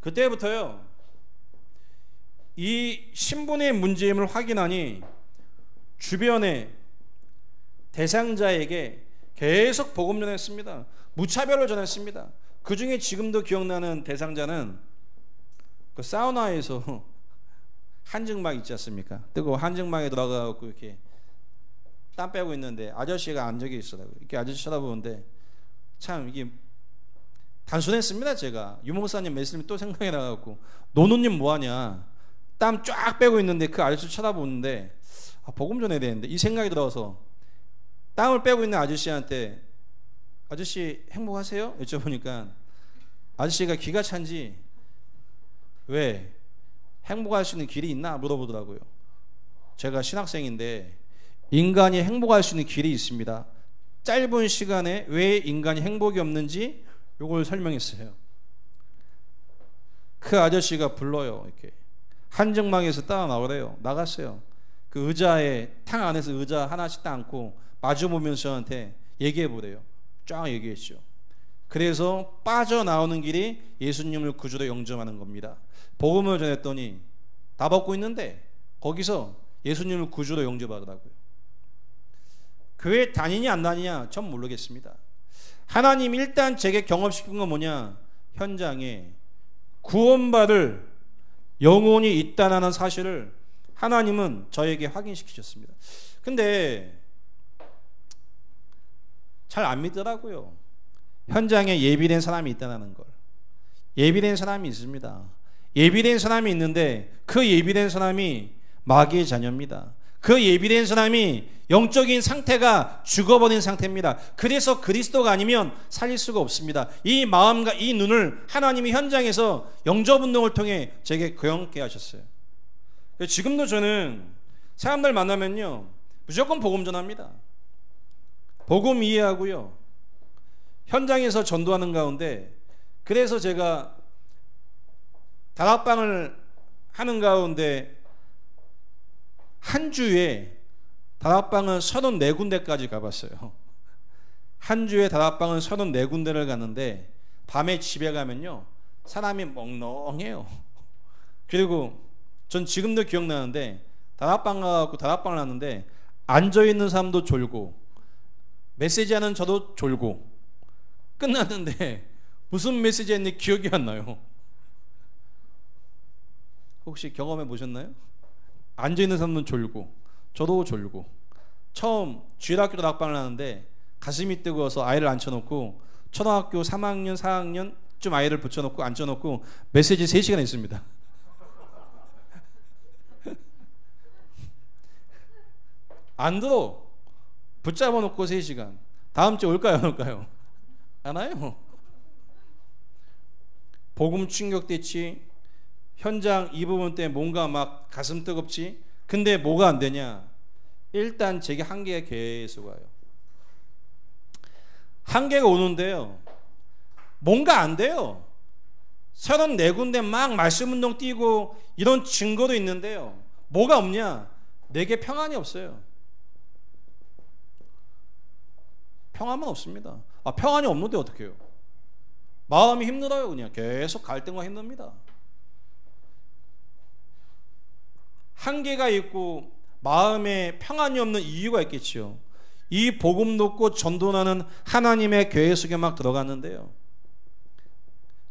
그때부터요 이 신분의 문제임을 확인하니 주변에 대상자에게 계속 복음 전했습니다. 무차별로 전했습니다. 그 중에 지금도 기억나는 대상자는 그 사우나에서 한증막 있지 않습니까? 뜨거워 한증막에 들어가고 이렇게 땀 빼고 있는데 아저씨가 앉아 있더라고요. 이렇게 아저씨 쳐다보는데 참 이게 단순했습니다. 제가 유목사님 말씀이 또 생각이 나갖고 노노님 뭐하냐, 땀 쫙 빼고 있는데 그 아저씨 쳐다보는데 복음 전해야 되는데 이 생각이 들어서 땀을 빼고 있는 아저씨한테 아저씨 행복하세요? 여쭤보니까 아저씨가 기가 찬지 왜 행복할 수 있는 길이 있나 물어보더라고요. 제가 신학생인데 인간이 행복할 수 있는 길이 있습니다. 짧은 시간에 왜 인간이 행복이 없는지 이걸 설명했어요. 그 아저씨가 불러요. 이렇게 한정막에서 따라 나오래요. 나갔어요. 그 의자에 탕 안에서 의자 하나씩 딱 앉고 마주보면서 저한테 얘기해 보래요. 쫙 얘기했죠. 그래서 빠져나오는 길이 예수님을 구주로 영접하는 겁니다. 복음을 전했더니 다 벗고 있는데 거기서 예수님을 구주로 영접하더라고요. 교회 다니냐 안 다니냐 전 모르겠습니다. 하나님이 일단 제게 경험시킨 건 뭐냐, 현장에 구원받을 영혼이 있다는 사실을 하나님은 저에게 확인시키셨습니다. 근데 잘 안 믿더라고요. 현장에 예비된 사람이 있다는 걸. 예비된 사람이 있습니다. 예비된 사람이 있는데 그 예비된 사람이 마귀의 자녀입니다. 그 예비된 사람이 영적인 상태가 죽어버린 상태입니다. 그래서 그리스도가 아니면 살릴 수가 없습니다. 이 마음과 이 눈을 하나님이 현장에서 영접운동을 통해 제게 경험케 하셨어요. 지금도 저는 사람들 만나면요 무조건 복음 전합니다. 복음 이해하고요 현장에서 전도하는 가운데, 그래서 제가 다락방을 하는 가운데 한 주에 다락방은 34군데까지 가봤어요. 한 주에 다락방은 34군데를 갔는데 밤에 집에 가면요 사람이 멍멍해요. 그리고 전 지금도 기억나는데 다락방 가고 다락방을 하는데 앉아있는 사람도 졸고 메시지하는 저도 졸고 끝났는데 무슨 메시지 했는지 기억이 안 나요. 혹시 경험해 보셨나요? 앉아있는 사람은 졸고 저도 졸고, 처음 주일학교 다락방을 하는데 가슴이 뜨거워서 아이를 앉혀놓고 초등학교 3학년 4학년쯤 아이를 붙여놓고 앉혀놓고 메시지 3시간 했습니다. 안 들어. 붙잡아 놓고 3시간. 다음 주에 올까요 안 올까요? 안 와요. 복음 충격됐지, 현장 이 부분 때문에 뭔가 막 가슴 뜨겁지. 근데 뭐가 안 되냐, 일단 제게 한계가 계속 와요. 한계가 오는데요 뭔가 안 돼요. 34군데 막 말씀운동 뛰고 이런 증거도 있는데요 뭐가 없냐, 내게 평안이 없어요. 평안은 없습니다. 평안이 없는데 어떡해요? 마음이 힘들어요. 그냥 계속 갈등과 힘듭니다. 한계가 있고 마음에 평안이 없는 이유가 있겠지요. 이 복음 놓고 전도하는 하나님의 교회 속에 막 들어갔는데요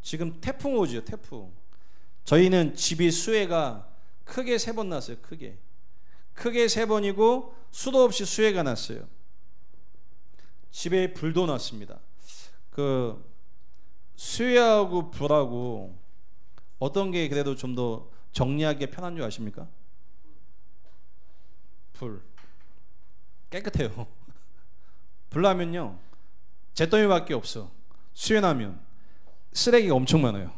지금 태풍 오죠. 태풍. 저희는 집이 수해가 크게 3번 났어요. 크게 3번이고 수도 없이 수해가 났어요. 집에 불도 났습니다. 그 수해하고 불하고 어떤 게 그래도 좀 더 정리하기가 편한 줄 아십니까? 불 깨끗해요. 불 나면요 잿더미밖에 없어. 수해 나면 쓰레기가 엄청 많아요.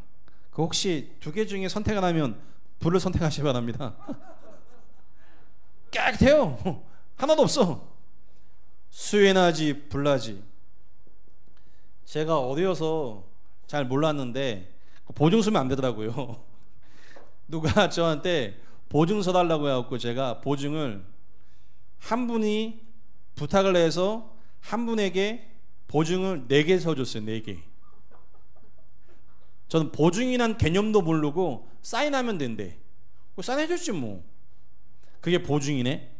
그 혹시 2개 중에 선택을 하면 불을 선택하시기 바랍니다. 깨끗해요. 하나도 없어. 수해나지 불나지. 제가 어려서 잘 몰랐는데 보증 서면 안 되더라고요. 누가 저한테 보증 서달라고 해갖고 제가 보증을 한 분이 부탁을 해서 한 분에게 보증을 4개 서줬어요. 4개. 저는 보증이란 개념도 모르고 사인하면 된대. 사인해줬지 뭐. 그게 보증이네.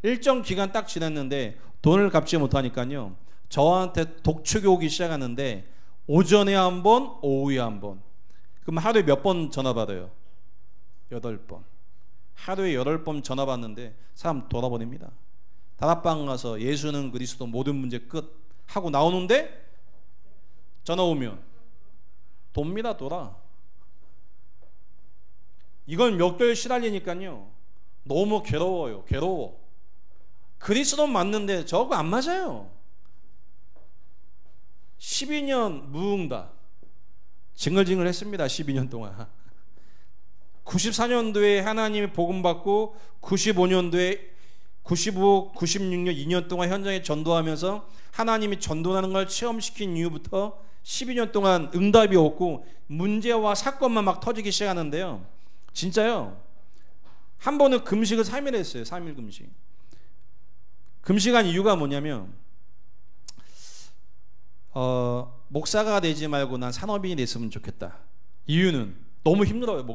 일정 기간 딱 지났는데 돈을 갚지 못하니까요, 저한테 독촉이 오기 시작하는데 오전에 한 번, 오후에 한 번. 그럼 하루에 몇 번 전화 받아요? 8번. 하루에 8번 전화 받는데 사람 돌아버립니다. 다락방 가서 예수는 그리스도 모든 문제 끝 하고 나오는데 전화 오면 돕니다. 돌아. 이건 몇 개월 시달리니까요 너무 괴로워요. 괴로워. 그리스도 맞는데 저거 안 맞아요. 12년 무응답 징글징글 했습니다. 12년 동안. 94년도에 하나님이 복음 받고 95년도에 95, 96년 2년 동안 현장에 전도하면서 하나님이 전도하는 걸 체험시킨 이후부터 12년 동안 응답이 없고 문제와 사건만 막 터지기 시작하는데요, 진짜요, 한 번은 금식을 3일 했어요. 3일 금식. 금식한 이유가 뭐냐면 목사가 되지 말고 난 산업인이 됐으면 좋겠다. 이유는 너무 힘들어요.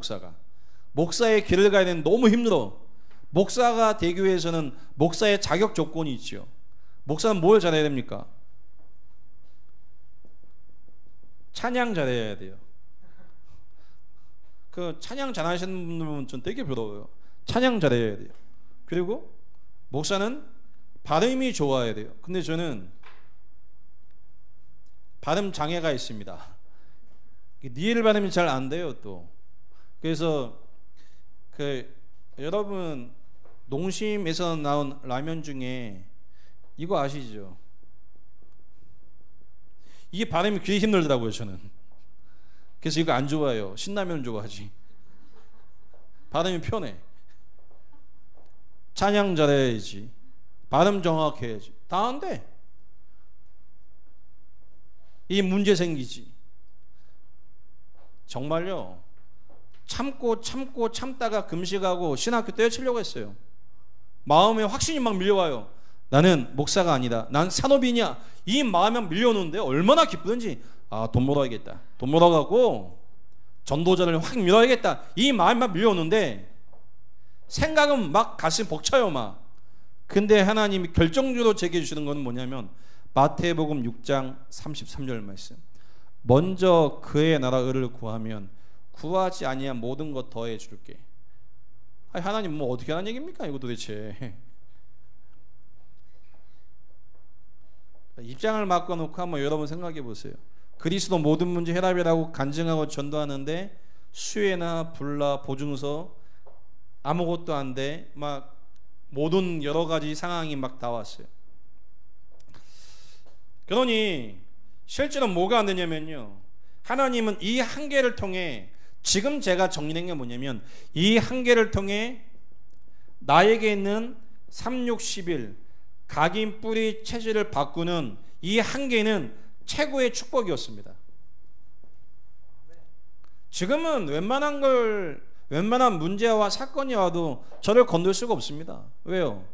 목사의 길을 가야 되는 너무 힘들어. 목사가 되기 위해서는 목사의 자격 조건이 있죠. 목사는 뭘 잘해야 됩니까? 찬양 잘해야 돼요. 그 찬양 잘하시는 분들은 좀 되게 부러워요. 찬양 잘해야 돼요. 그리고 목사는 발음이 좋아야 돼요. 근데 저는 발음 장애가 있습니다. 니엘 발음이 잘 안 돼요. 또 그래서 여러분 농심에서 나온 라면 중에 이거 아시죠? 이게 발음이 되게 힘들더라고요. 저는 그래서 이거 안 좋아해요. 신라면 좋아하지. 발음이 편해. 찬양 잘해야지, 발음 정확해야지. 다 안 돼. 이 문제 생기지. 정말요, 참다가 금식하고 신학교 때려치려고 했어요. 마음에 확신이 막 밀려와요. 나는 목사가 아니다, 난 산업인이야. 이 마음이 밀려오는데 얼마나 기쁘든지, 돈 벌어야겠다, 돈 벌어가고 전도자를 확 밀어야겠다, 이 마음이 막 밀려오는데 생각은 막 가슴 벅차요 막. 근데 하나님이 결정적으로 제게 주시는 건 뭐냐면 마태복음 6장 33절 말씀. 먼저 그의 나라 의를 구하면 구하지 아니한 모든 것 더해 줄게. 아니, 하나님 뭐 어떻게 하는 얘기입니까 이거 도대체. 입장을 바꿔놓고 한번 여러분 생각해 보세요. 그리스도 모든 문제 해답이라고 간증하고 전도하는데 수혜나 불나 보증서 아무것도 안 돼. 막 모든 여러 가지 상황이 막 다 왔어요. 그러니 실제로 뭐가 안 되냐면요, 하나님은 이 한계를 통해, 지금 제가 정리된 게 뭐냐면 이 한계를 통해 나에게 있는 360일 각인 뿌리 체질을 바꾸는 이 한계는 최고의 축복이었습니다. 지금은 웬만한 문제와 사건이 와도 저를 건들 수가 없습니다. 왜요?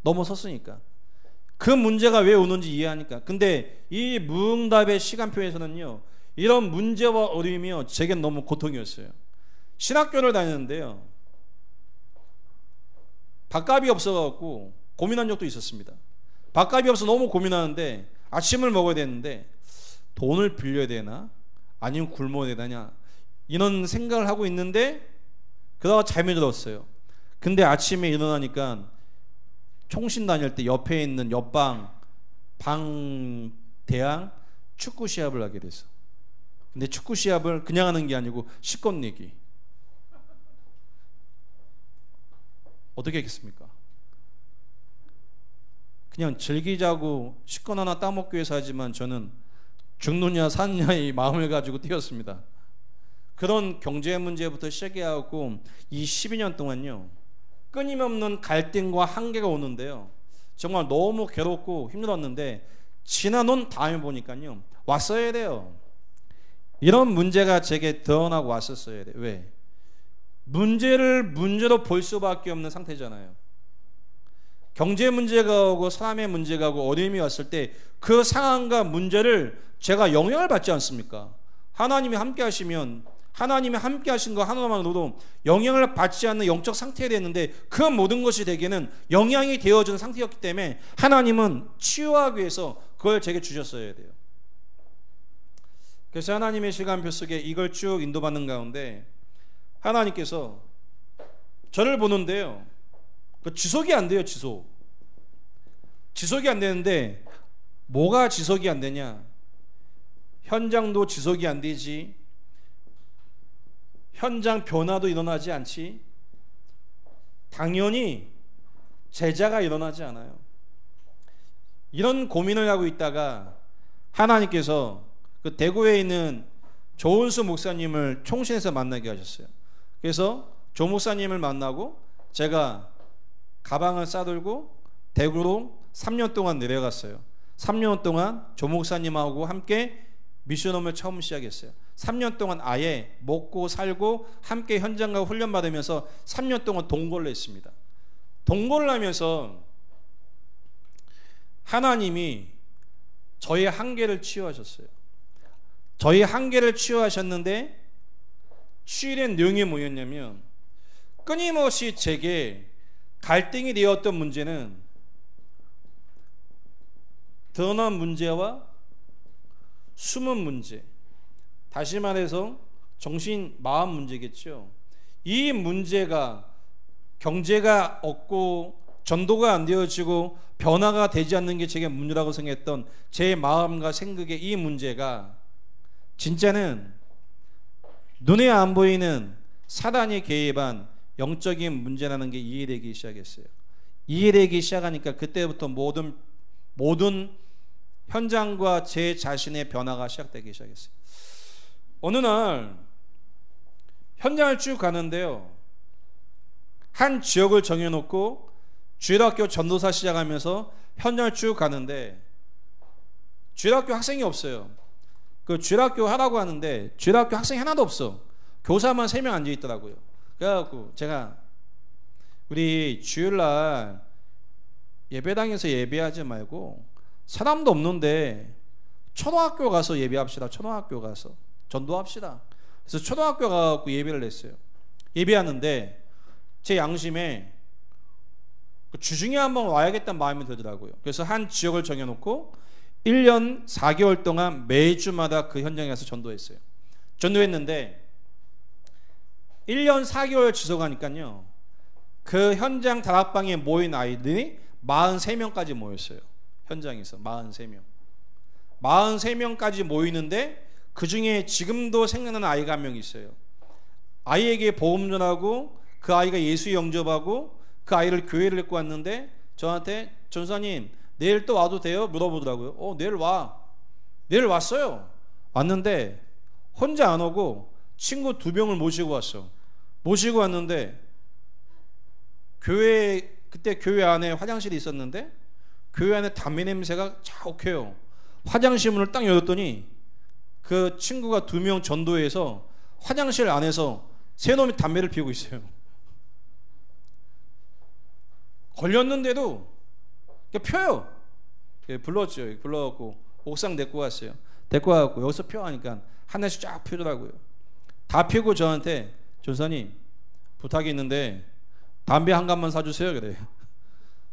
넘어섰으니까. 그 문제가 왜 오는지 이해하니까. 근데 이 무응답의 시간표에서는요, 이런 문제와 어려움이요 제겐 너무 고통이었어요. 신학교를 다니는데요, 밥값이 없어갖고 고민한 적도 있었습니다. 밥값이 없어 너무 고민하는데 아침을 먹어야 되는데 돈을 빌려야 되나 아니면 굶어야 되나 이런 생각을 하고 있는데 그러다가 잠이 들었어요. 근데 아침에 일어나니까 총신 다닐 때 옆에 있는 옆방 대항 축구 시합을 하게 됐어. 근데 축구 시합을 그냥 하는 게 아니고 실컷 내기. 어떻게 했겠습니까? 그냥 즐기자고 실컷 하나 따먹기 위해서 하지만 저는 죽느냐 사느냐의 마음을 가지고 뛰었습니다. 그런 경제 문제부터 시작해갖고 이 12년 동안요 끊임없는 갈등과 한계가 오는데요, 정말 너무 괴롭고 힘들었는데 지나놓은 다음에 보니까요 왔어야 돼요. 이런 문제가 제게 드러나고 왔었어야 돼요. 왜? 문제를 문제로 볼 수밖에 없는 상태잖아요. 경제 문제가 오고 사람의 문제가 오고 어려움이 왔을 때 그 상황과 문제를 제가 영향을 받지 않습니까? 하나님이 함께 하시면 하나님이 함께 하신 거 하나만으로도 영향을 받지 않는 영적 상태가 됐는데 그 모든 것이 되게는 영향이 되어준 상태였기 때문에 하나님은 치유하기 위해서 그걸 제게 주셨어야 돼요. 그래서 하나님의 시간표 속에 이걸 쭉 인도받는 가운데 하나님께서 저를 보는데요, 지속이 안 돼요. 지속이 안 되는데 뭐가 지속이 안 되냐? 현장도 지속이 안 되지, 현장 변화도 일어나지 않지, 당연히 제자가 일어나지 않아요. 이런 고민을 하고 있다가 하나님께서 그 대구에 있는 조은수 목사님을 총신에서 만나게 하셨어요. 그래서 조 목사님을 만나고 제가 가방을 싸들고 대구로 3년 동안 내려갔어요. 3년 동안 조 목사님하고 함께 미션홈을 처음 시작했어요. 3년 동안 아예 먹고 살고 함께 현장 가고 훈련 받으면서 3년 동안 동거를 했습니다. 동거를 하면서 하나님이 저의 한계를 치유하셨어요. 저희 한계를 치유하셨는데 치유된 내용이 뭐였냐면 끊임없이 제게 갈등이 되었던 문제는 드러난 문제와 숨은 문제, 다시 말해서 정신 마음 문제겠죠. 이 문제가 경제가 없고 전도가 안 되어지고 변화가 되지 않는 게 제게 문제라고 생각했던 제 마음과 생각의 이 문제가 진짜는 눈에 안 보이는 사단이 개입한 영적인 문제라는 게 이해되기 시작했어요. 이해되기 시작하니까 그때부터 모든 현장과 제 자신의 변화가 시작되기 시작했어요. 어느 날 현장을 쭉 가는데요, 한 지역을 정해놓고 주일학교 전도사 시작하면서 현장을 쭉 가는데 주일학교 학생이 없어요. 그 주일학교 하라고 하는데 주일학교 학생이 하나도 없어. 교사만 3명 앉아 있더라고요. 그래갖고 제가 우리 주일날 예배당에서 예배하지 말고 사람도 없는데 초등학교 가서 예배합시다. 초등학교 가서 전도합시다. 그래서 초등학교 가서 예배를 했어요. 예배하는데 제 양심에 주중에 한번 와야겠다는 마음이 들더라고요. 그래서 한 지역을 정해놓고 1년 4개월 동안 매주마다 그 현장에 가서 전도했어요. 전도했는데 1년 4개월 지속하니까요, 그 현장 다락방에 모인 아이들이 43명까지 모였어요. 현장에서 43명까지 모이는데 그 중에 지금도 생각나는 아이가 한 명 있어요. 아이에게 복음 전하고 그 아이가 예수 영접하고 그 아이를 교회를 데리고 왔는데 저한테 전사님 내일 또 와도 돼요? 물어보더라고요. 내일 왔어요. 왔는데 혼자 안 오고 친구 2명을 모시고 왔어. 모시고 왔는데 그때 교회 안에 화장실이 있었는데 교회 안에 담배 냄새가 자욱해요. 화장실 문을 딱 열었더니 그 친구가 2명 전도해서 화장실 안에서 세 놈이 담배를 피우고 있어요. 걸렸는데도 펴요. 불렀죠. 불러갖고 옥상 데리고 갔어요. 데리고 가갖고 여기서 펴 하니까 하나씩 쫙 피우더라고요. 다 피우고 저한테 전사님 부탁이 있는데 담배 한 갑만 사주세요. 그래요.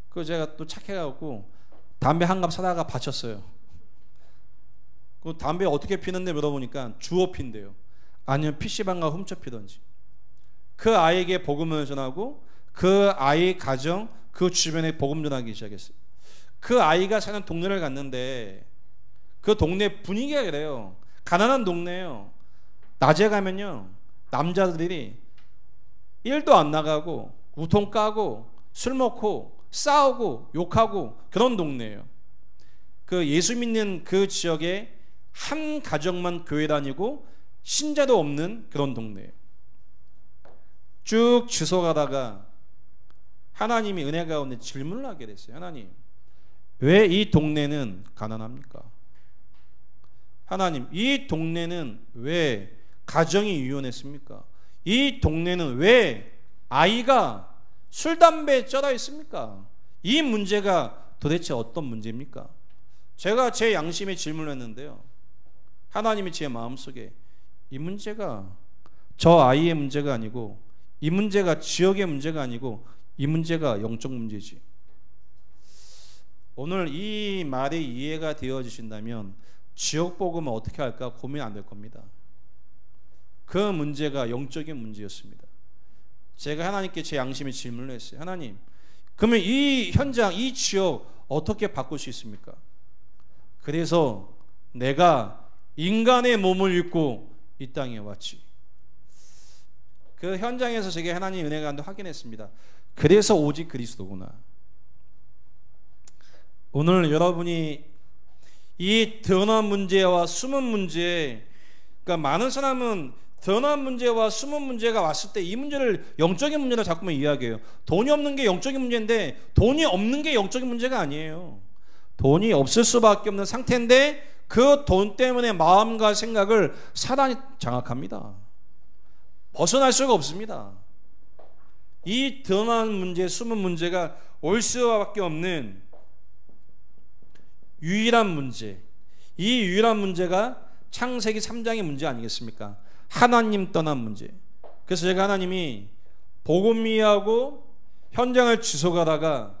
그래서 제가 또 착해갖고 담배 한 갑 사다가 바쳤어요. 그 담배 어떻게 피는데 물어보니까 주워 핀대요. 아니면 PC방 가 훔쳐 피던지. 그 아이에게 복음을 전하고 그 아이 가정 그 주변에 복음 전하기 시작했어요. 그 아이가 사는 동네를 갔는데 그 동네 분위기가 그래요. 가난한 동네예요. 낮에 가면요 남자들이 일도 안 나가고 우통 까고 술 먹고 싸우고 욕하고 그런 동네예요. 그 예수 믿는 그 지역에 한 가정만 교회 다니고 신자도 없는 그런 동네예요. 쭉 지속하다가 하나님이 은혜 가운데 질문을 하게 됐어요. 하나님, 왜 이 동네는 가난합니까? 하나님, 이 동네는 왜 가정이 유연했습니까? 이 동네는 왜 아이가 술, 담배에 쩔어 있습니까? 이 문제가 도대체 어떤 문제입니까? 제가 제 양심에 질문을 했는데요, 하나님이 제 마음속에 이 문제가 저 아이의 문제가 아니고, 이 문제가 지역의 문제가 아니고, 이 문제가 영적 문제지. 오늘 이 말이 이해가 되어지신다면 지역 복음은 어떻게 할까 고민 안 될 겁니다. 그 문제가 영적인 문제였습니다. 제가 하나님께 제 양심의 질문을 했어요. 하나님, 그러면 이 현장, 이 지역 어떻게 바꿀 수 있습니까? 그래서 내가 인간의 몸을 입고 이 땅에 왔지. 그 현장에서 제게 하나님 은혜가 간다 확인했습니다. 그래서 오직 그리스도구나. 오늘 여러분이 이 드러난 문제와 숨은 문제, 그러니까 많은 사람은 드러난 문제와 숨은 문제가 왔을 때 이 문제를 영적인 문제로 자꾸만 이야기해요. 돈이 없는 게 영적인 문제인데 돈이 없는 게 영적인 문제가 아니에요. 돈이 없을 수밖에 없는 상태인데 그 돈 때문에 마음과 생각을 사단이 장악합니다. 벗어날 수가 없습니다. 이 드러난 문제, 숨은 문제가 올 수밖에 없는 유일한 문제, 이 유일한 문제가 창세기 3장의 문제 아니겠습니까? 하나님 떠난 문제. 그래서 제가 하나님이 복음 이해하고 현장을 지속하다가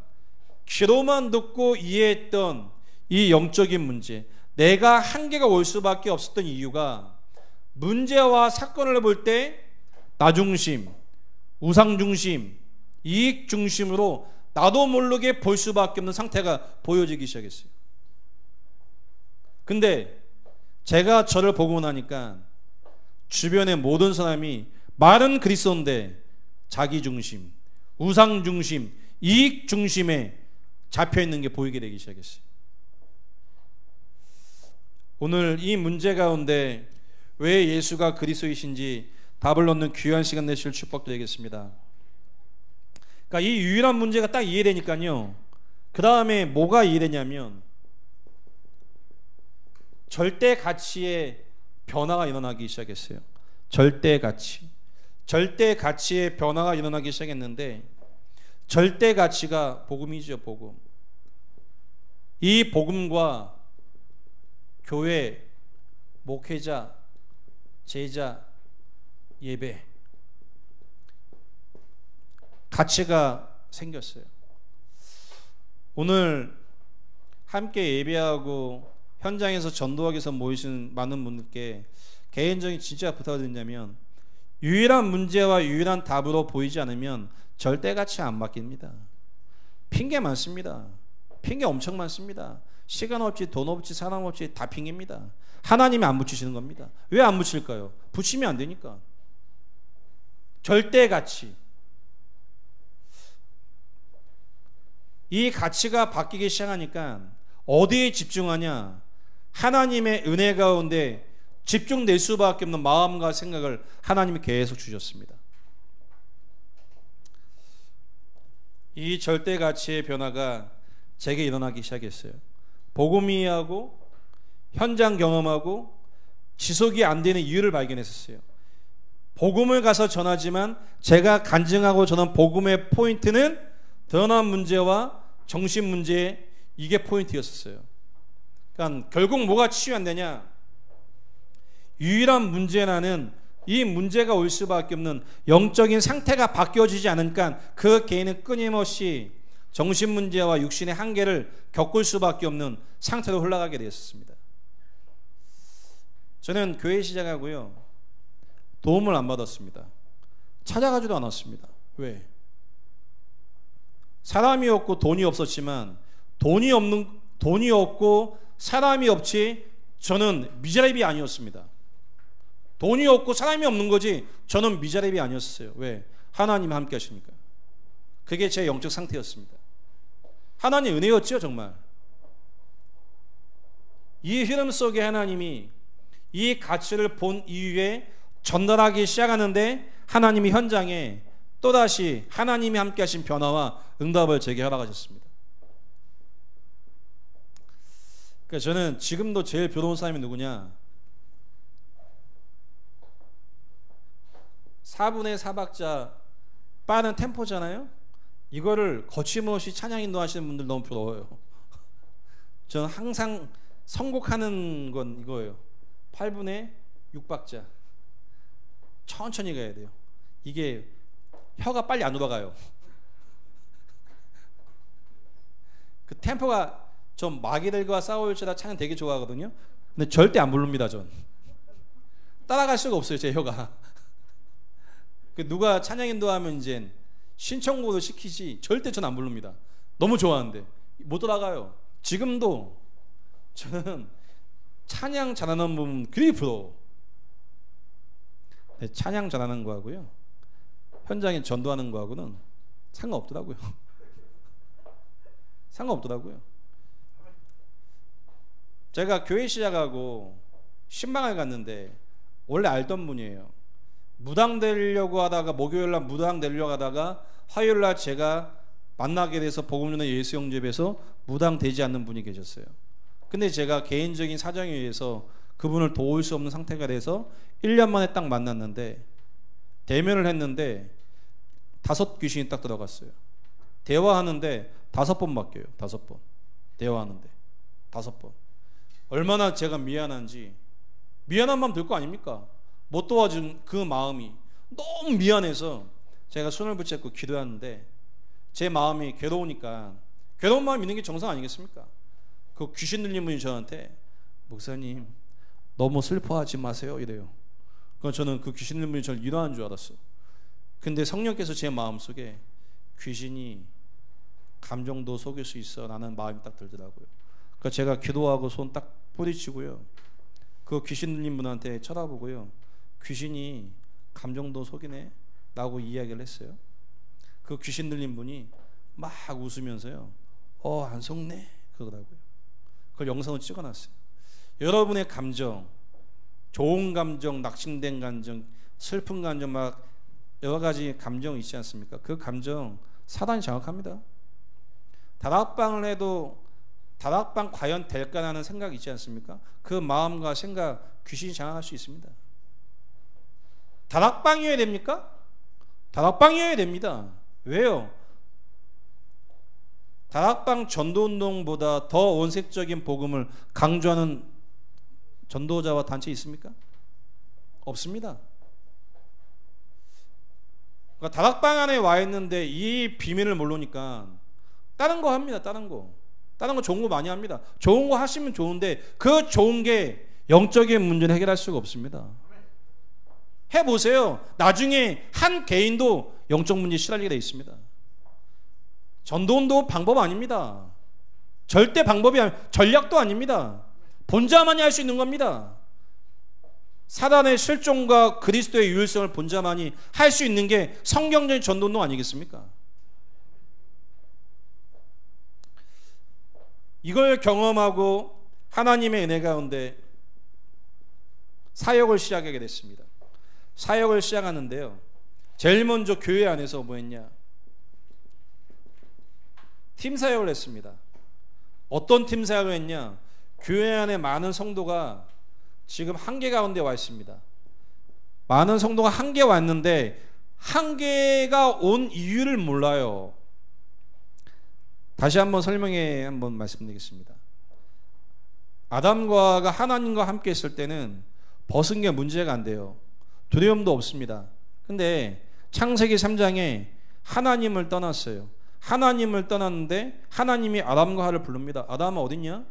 귀로만 듣고 이해했던 이 영적인 문제, 내가 한계가 올 수밖에 없었던 이유가 문제와 사건을 볼 때 나 중심, 우상 중심, 이익 중심으로 나도 모르게 볼 수밖에 없는 상태가 보여지기 시작했어요. 근데 제가 저를 보고 나니까 주변의 모든 사람이 말은 그리스도인데 자기 중심, 우상 중심, 이익 중심에 잡혀있는 게 보이게 되기 시작했어요. 오늘 이 문제 가운데 왜 예수가 그리스도이신지 답을 얻는 귀한 시간 되실 축복드리겠습니다. 그러니까 이 유일한 문제가 딱 이해되니까요, 그 다음에 뭐가 이해되냐면 절대 가치의 변화가 일어나기 시작했어요. 절대 가치, 절대 가치의 변화가 일어나기 시작했는데, 절대 가치가 복음이죠. 복음. 이 복음과 교회, 목회자, 제자, 예배, 가치가 생겼어요. 오늘 함께 예배하고 현장에서 전도하기 위해서 모이신 많은 분들께 개인적인 진짜 부탁을 드린다면, 유일한 문제와 유일한 답으로 보이지 않으면 절대 가치 안 바뀝니다. 핑계 많습니다. 핑계 엄청 많습니다. 시간 없지, 돈 없지, 사람 없지, 다 핑계입니다. 하나님이 안 붙이시는 겁니다. 왜 안 붙일까요? 붙이면 안 되니까. 절대 가치, 이 가치가 바뀌기 시작하니까 어디에 집중하냐? 하나님의 은혜 가운데 집중될 수밖에 없는 마음과 생각을 하나님이 계속 주셨습니다. 이 절대 가치의 변화가 제게 일어나기 시작했어요. 복음 이해하고 현장 경험하고 지속이 안 되는 이유를 발견했었어요. 복음을 가서 전하지만 제가 간증하고 전한 복음의 포인트는 드러난 문제와 정신 문제, 이게 포인트였었어요. 그러니까 결국 뭐가 치유 안 되냐? 유일한 문제라는 이 문제가 올 수밖에 없는 영적인 상태가 바뀌어지지 않으니까 그 개인은 끊임없이 정신 문제와 육신의 한계를 겪을 수밖에 없는 상태로 흘러가게 되었습니다. 저는 교회 시작하고요, 도움을 안 받았습니다. 찾아가지도 않았습니다. 왜? 사람이 없고 돈이 없었지만, 돈이 없고 사람이 없지 저는 미자립이 아니었습니다. 돈이 없고 사람이 없는 거지 저는 미자립이 아니었어요. 왜? 하나님이 함께 하시니까. 그게 제 영적 상태였습니다. 하나님 은혜였죠. 정말 이 흐름 속에 하나님이 이 가치를 본 이후에 전달하기 시작하는데, 하나님이 현장에 또다시 하나님이 함께 하신 변화와 응답을 제게 허락하셨습니다. 그러니까 저는 지금도 제일 부러운 사람이 누구냐? 4분의 4박자 빠른 템포잖아요. 이거를 거침없이 찬양 인도하시는 분들 너무 부러워요. 저는 항상 선곡하는 건 이거예요. 8분의 6박자. 천천히 가야 돼요. 이게 혀가 빨리 안 돌아가요. 그 템포가 좀 마귀들과 싸울 때라 찬양 되게 좋아하거든요. 근데 절대 안 부릅니다. 전 따라갈 수가 없어요. 제 혀가. 그 누가 찬양 인도하면 이제 신청곡도 시키지 절대 전 안 부릅니다. 너무 좋아하는데 못 따라가요. 지금도 저는 찬양 잘하는 분 그리 부러워. 찬양 잘하는 거하고요, 현장에 전도하는 거하고는 상관없더라고요. 상관없더라고요. 제가 교회 시작하고 신방을 갔는데 원래 알던 분이에요. 무당 되려고 하다가 목요일날 무당 되려고 하다가 화요일날 제가 만나게 돼서 복음 전의 예수 영접에서 무당 되지 않는 분이 계셨어요. 근데 제가 개인적인 사정에 의해서 그분을 도울 수 없는 상태가 돼서 1년 만에 딱 만났는데 대면을 했는데 5 귀신이 딱 들어갔어요. 대화하는데 5번 바뀌어요. 5번 대화하는데 5번. 얼마나 제가 미안한지, 미안한 마음 들 거 아닙니까? 못 도와준 그 마음이 너무 미안해서 제가 손을 붙잡고 기도하는데 제 마음이 괴로우니까, 괴로운 마음 있는 게 정상 아니겠습니까? 그 귀신 들린 분이 저한테 목사님 너무 슬퍼하지 마세요 이래요. 그럼 저는 그 귀신 들린 분이 저를 위로하는 줄 알았어. 근데 성령께서 제 마음속에 귀신이 감정도 속일 수 있어 라는 마음이 딱 들더라고요. 그러니까 제가 기도하고 손 딱 뿌리치고요, 그 귀신 들린 분한테 쳐다보고요, 귀신이 감정도 속이네 라고 이야기를 했어요. 그 귀신 들린 분이 막 웃으면서요, 안 속네 그러더라고요. 그걸 영상으로 찍어놨어요. 여러분의 감정, 좋은 감정, 낙심된 감정, 슬픈 감정, 막 여러 가지 감정 있지 않습니까? 그 감정 사단이 장악합니다. 다락방을 해도 다락방 과연 될까라는 생각이 있지 않습니까? 그 마음과 생각 귀신이 장악할 수 있습니다. 다락방이어야 됩니까? 다락방이어야 됩니다. 왜요? 다락방 전도운동보다 더 원색적인 복음을 강조하는 전도자와 단체 있습니까? 없습니다. 그러니까 다락방 안에 와 있는데 이 비밀을 모르니까 다른 거 합니다. 다른 거 좋은 거 많이 합니다. 좋은 거 하시면 좋은데 그 좋은 게 영적인 문제를 해결할 수가 없습니다. 해보세요. 나중에 한 개인도 영적 문제에 시달리게 되어 있습니다. 전도운동 방법 아닙니다. 절대 방법이 전략도 아닙니다. 본자만이 할 수 있는 겁니다. 사단의 실종과 그리스도의 유일성을 본자만이 할 수 있는 게 성경적인 전도운동 아니겠습니까? 이걸 경험하고 하나님의 은혜 가운데 사역을 시작하게 됐습니다. 사역을 시작하는데요, 제일 먼저 교회 안에서 뭐 했냐? 팀 사역을 했습니다. 어떤 팀 사역을 했냐? 교회 안에 많은 성도가 지금 한계 가운데 와 있습니다. 많은 성도가 한계 왔는데 한계가 온 이유를 몰라요. 다시 한번 설명해 한번 말씀드리겠습니다. 아담과 하와가 하나님과 함께 있을 때는 벗은 게 문제가 안 돼요. 두려움도 없습니다. 근데 창세기 3장에 하나님을 떠났어요. 하나님을 떠났는데 하나님이 아담과 하와를 부릅니다. 아담아 어딨냐?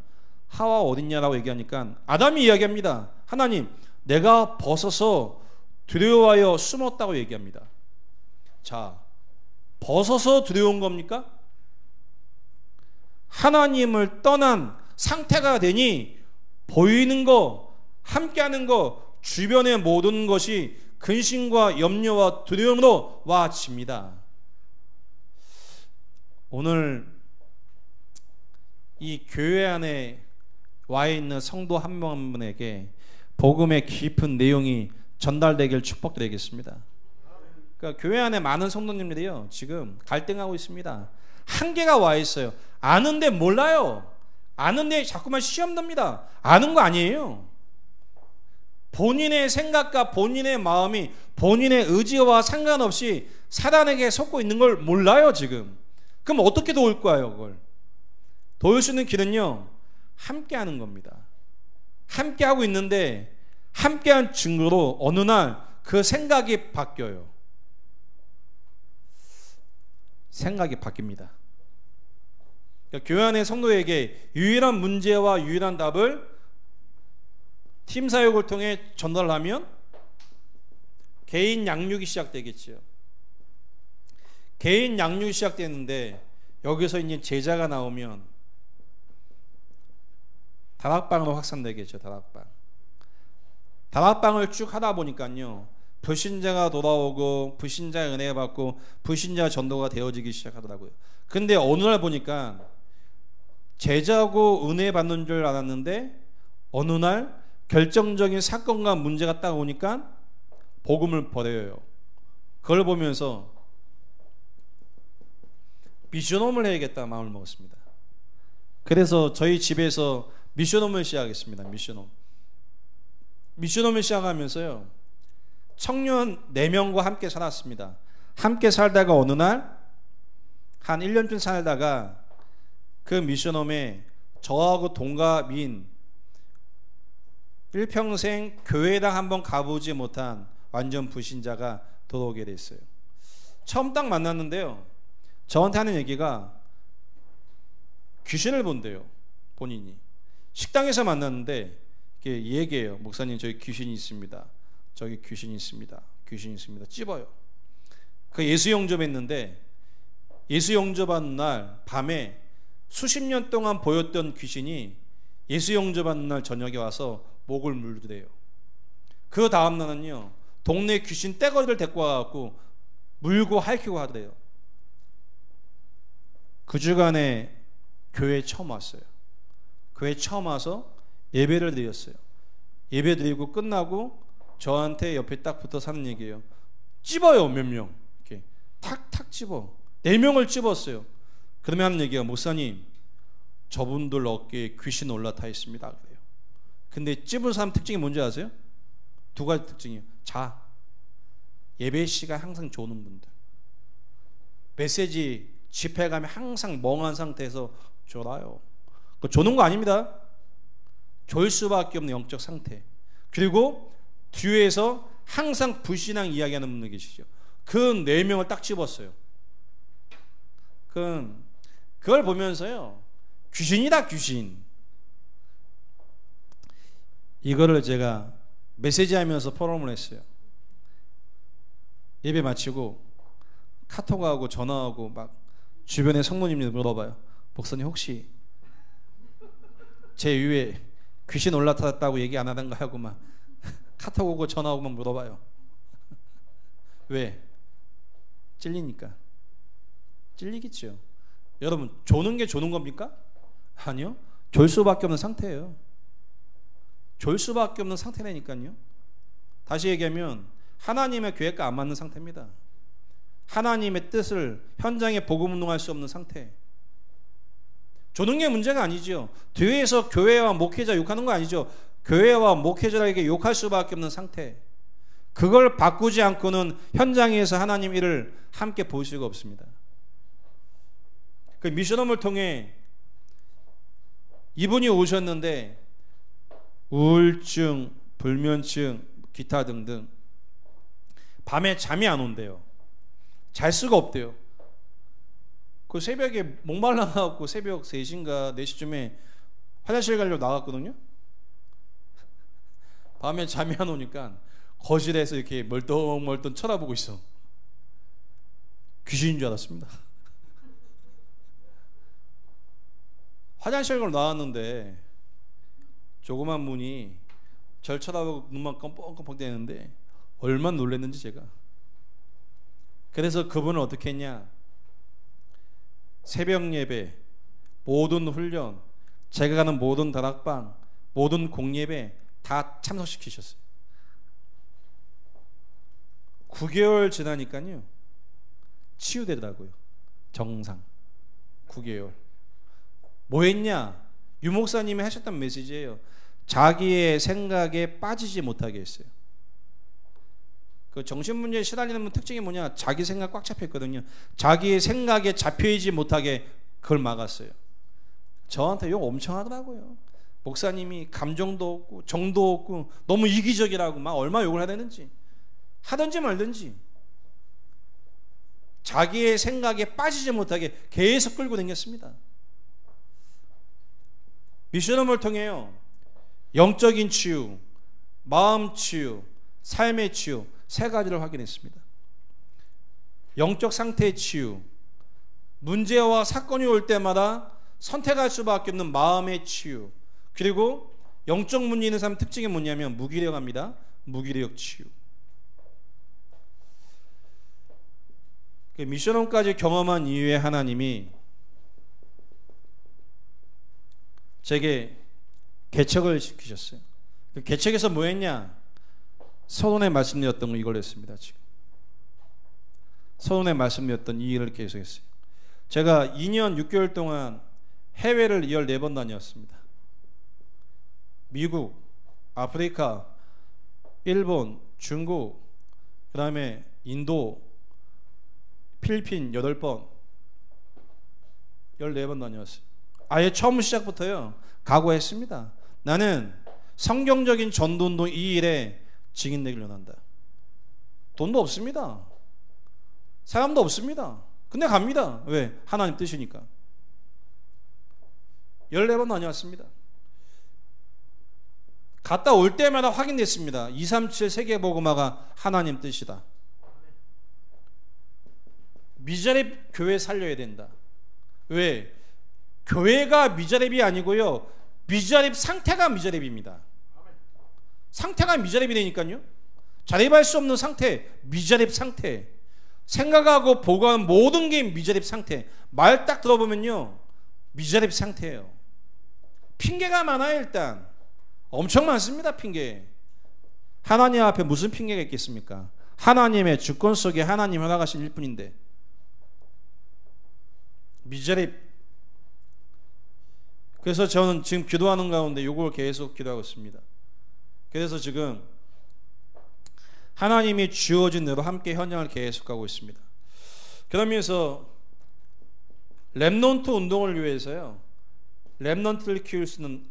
하와 어딨냐라고 얘기하니까 아담이 이야기합니다. 하나님, 내가 벗어서 두려워하여 숨었다고 얘기합니다. 자, 벗어서 두려운 겁니까? 하나님을 떠난 상태가 되니 보이는 거, 함께하는 거, 주변의 모든 것이 근심과 염려와 두려움으로 와집니다. 오늘 이 교회 안에 와 있는 성도 한 명 한 분에게 복음의 깊은 내용이 전달되길 축복드리겠습니다. 그러니까 교회 안에 많은 성도님들이요, 지금 갈등하고 있습니다. 한계가 와 있어요. 아는데 몰라요. 아는데 자꾸만 시험 듭니다. 아는 거 아니에요. 본인의 생각과 본인의 마음이 본인의 의지와 상관없이 사단에게 속고 있는 걸 몰라요 지금. 그럼 어떻게 도울 거예요? 그걸 도울 수 있는 길은요, 함께 하는 겁니다. 함께 하고 있는데 함께한 증거로 어느 날 그 생각이 바뀌어요. 생각이 바뀝니다. 그러니까 교회 안의 성도에게 유일한 문제와 유일한 답을 팀 사역을 통해 전달하면 개인 양육이 시작되겠죠. 개인 양육이 시작되는데 여기서 이제 제자가 나오면 다락방으로 확산되겠죠. 다락방을 쭉 하다 보니까요, 불신자가 돌아오고 불신자의 은혜 받고 불신자 전도가 되어지기 시작하더라고요. 근데 어느 날 보니까 제자고 은혜 받는 줄 알았는데 어느 날 결정적인 사건과 문제가 딱 오니까 복음을 버려요. 그걸 보면서 미션홈을 해야겠다 마음을 먹었습니다. 그래서 저희 집에서 미션홈을 시작했습니다. 미션홈을 시작하면서요, 청년 4명과 함께 살았습니다. 함께 살다가 어느 날 한 1년쯤 살다가 그 미션홈에 저하고 동갑인 일평생 교회당 한번 가보지 못한 완전 불신자가 들어오게 됐어요. 처음 딱 만났는데요, 저한테 하는 얘기가 귀신을 본대요. 본인이 식당에서 만났는데 이렇게 얘기해요. 목사님, 저기 귀신이 있습니다. 저기 귀신이 있습니다. 귀신이 있습니다. 찝어요. 그 예수 영접했는데 예수 영접한 날 밤에 수십 년 동안 보였던 귀신이 예수 영접한 날 저녁에 와서 목을 물더래요. 그 다음 날은요, 동네 귀신 떼거리를 데리고 와갖고 물고 핥히고 하더래요. 그 주간에 교회에 처음 왔어요. 교회에 처음 와서 예배를 드렸어요. 예배 드리고 끝나고 저한테 옆에 딱 붙어서 하는 얘기예요. 찝어요. 몇 명 이렇게 탁탁 찝어. 4명을 찝었어요. 그러면 하는 얘기가, 목사님, 저분들 어깨에 귀신 올라타 있습니다. 그래요. 근데 찝은 사람 특징이 뭔지 아세요? 2가지 특징이에요. 예배 시간 항상 조는 분들, 메시지 집회 가면 항상 멍한 상태에서 졸아요. 그 조는 거 아닙니다. 졸 수밖에 없는 영적 상태. 그리고 뒤에서 항상 불신앙 이야기하는 분들 계시죠. 그 4명을 딱 집었어요. 그걸 보면서요, 귀신이다 귀신. 이거를 제가 메시지 하면서 포럼을 했어요. 예배 마치고 카톡하고 전화하고 막 주변에 성도님들 물어봐요. 목사님, 혹시 제 위에 귀신 올라탔다고 얘기 안 하던가 하고 막 카톡 오고 전화 오고 막 물어봐요. 왜? 찔리니까. 찔리겠죠. 여러분, 조는 게 조는 겁니까? 아니요. 졸 수밖에 없는 상태예요. 졸 수밖에 없는 상태라니까요. 다시 얘기하면 하나님의 계획과 안 맞는 상태입니다. 하나님의 뜻을 현장에 복음 운동할 수 없는 상태. 조는 게 문제가 아니죠. 뒤에서 교회와 목회자 욕하는 거 아니죠. 교회와 목회자에게 욕할 수밖에 없는 상태. 그걸 바꾸지 않고는 현장에서 하나님 일을 함께 볼 수가 없습니다. 그 미션홈을 통해 이분이 오셨는데 우울증, 불면증, 기타 등등 밤에 잠이 안 온대요. 잘 수가 없대요. 그 새벽에 목말라갖고 새벽 3시인가 4시쯤에 화장실 가려고 나갔거든요. 밤에 잠이 안 오니까 거실에서 이렇게 멀뚱멀뚱 쳐다보고 있어. 귀신인 줄 알았습니다. 화장실 가러 나왔는데 조그만 문이 절 쳐다보고 눈만 껌뻑껌뻑 대는데 얼마나 놀랐는지 제가. 그래서 그분은 어떻게 했냐, 새벽 예배, 모든 훈련, 제가 가는 모든 다락방, 모든 공예배 다 참석시키셨어요. 9개월 지나니까요 치유되더라고요. 정상. 9개월. 뭐 했냐? 유목사님이 하셨던 메시지예요. 자기의 생각에 빠지지 못하게 했어요. 그 정신문제에 시달리는 분 특징이 뭐냐? 자기 생각 꽉 잡혀 있거든요. 자기의 생각에 잡혀있지 못하게 그걸 막았어요. 저한테 욕 엄청 하더라고요. 목사님이 감정도 없고 정도 없고 너무 이기적이라고 막 얼마나 욕을 해야 되는지. 하든지 말든지 자기의 생각에 빠지지 못하게 계속 끌고 다녔습니다. 미션홈을 통해요, 영적인 치유, 마음 치유, 삶의 치유 세 가지를 확인했습니다. 영적 상태의 치유, 문제와 사건이 올 때마다 선택할 수밖에 없는 마음의 치유, 그리고 영적 문제 있는 사람 특징이 뭐냐면 무기력합니다. 무기력 치유. 미션홈까지 경험한 이후에 하나님이 제게 개척을 시키셨어요. 그 개척에서 뭐 했냐? 서론에 말씀드렸던 거 이걸 했습니다. 지금 서론에 말씀드렸던 이 일을 계속했어요. 제가 2년 6개월 동안 해외를 14번 다녔습니다. 미국, 아프리카, 일본, 중국, 그 다음에 인도, 필리핀 8번, 14번 다녔어요. 아예 처음 시작부터요 각오했습니다. 나는 성경적인 전도운동 이 일에 증인되기를 원한다. 돈도 없습니다. 사람도 없습니다. 근데 갑니다. 왜? 하나님 뜻이니까. 14번 다녀왔습니다. 갔다 올 때마다 확인됐습니다. 237 세계복음화가 하나님 뜻이다. 미자립 교회 살려야 된다. 왜? 교회가 미자립이 아니고요, 미자립 상태가 미자립입니다. 상태가 미자립이 되니까요, 자립할 수 없는 상태, 미자립 상태, 생각하고 보고하는 모든 게 미자립 상태. 말 딱 들어보면요 미자립 상태예요. 핑계가 많아요. 일단 엄청 많습니다. 핑계. 하나님 앞에 무슨 핑계가 있겠습니까? 하나님의 주권 속에 하나님 허락하신 일뿐인데. 미자립. 그래서 저는 지금 기도하는 가운데 이걸 계속 기도하고 있습니다. 그래서 지금 하나님이 주어진 대로 함께 현장을 계속하고 있습니다. 그러면서 렘넌트 운동을 위해서요, 렘넌트를 키울 수 있는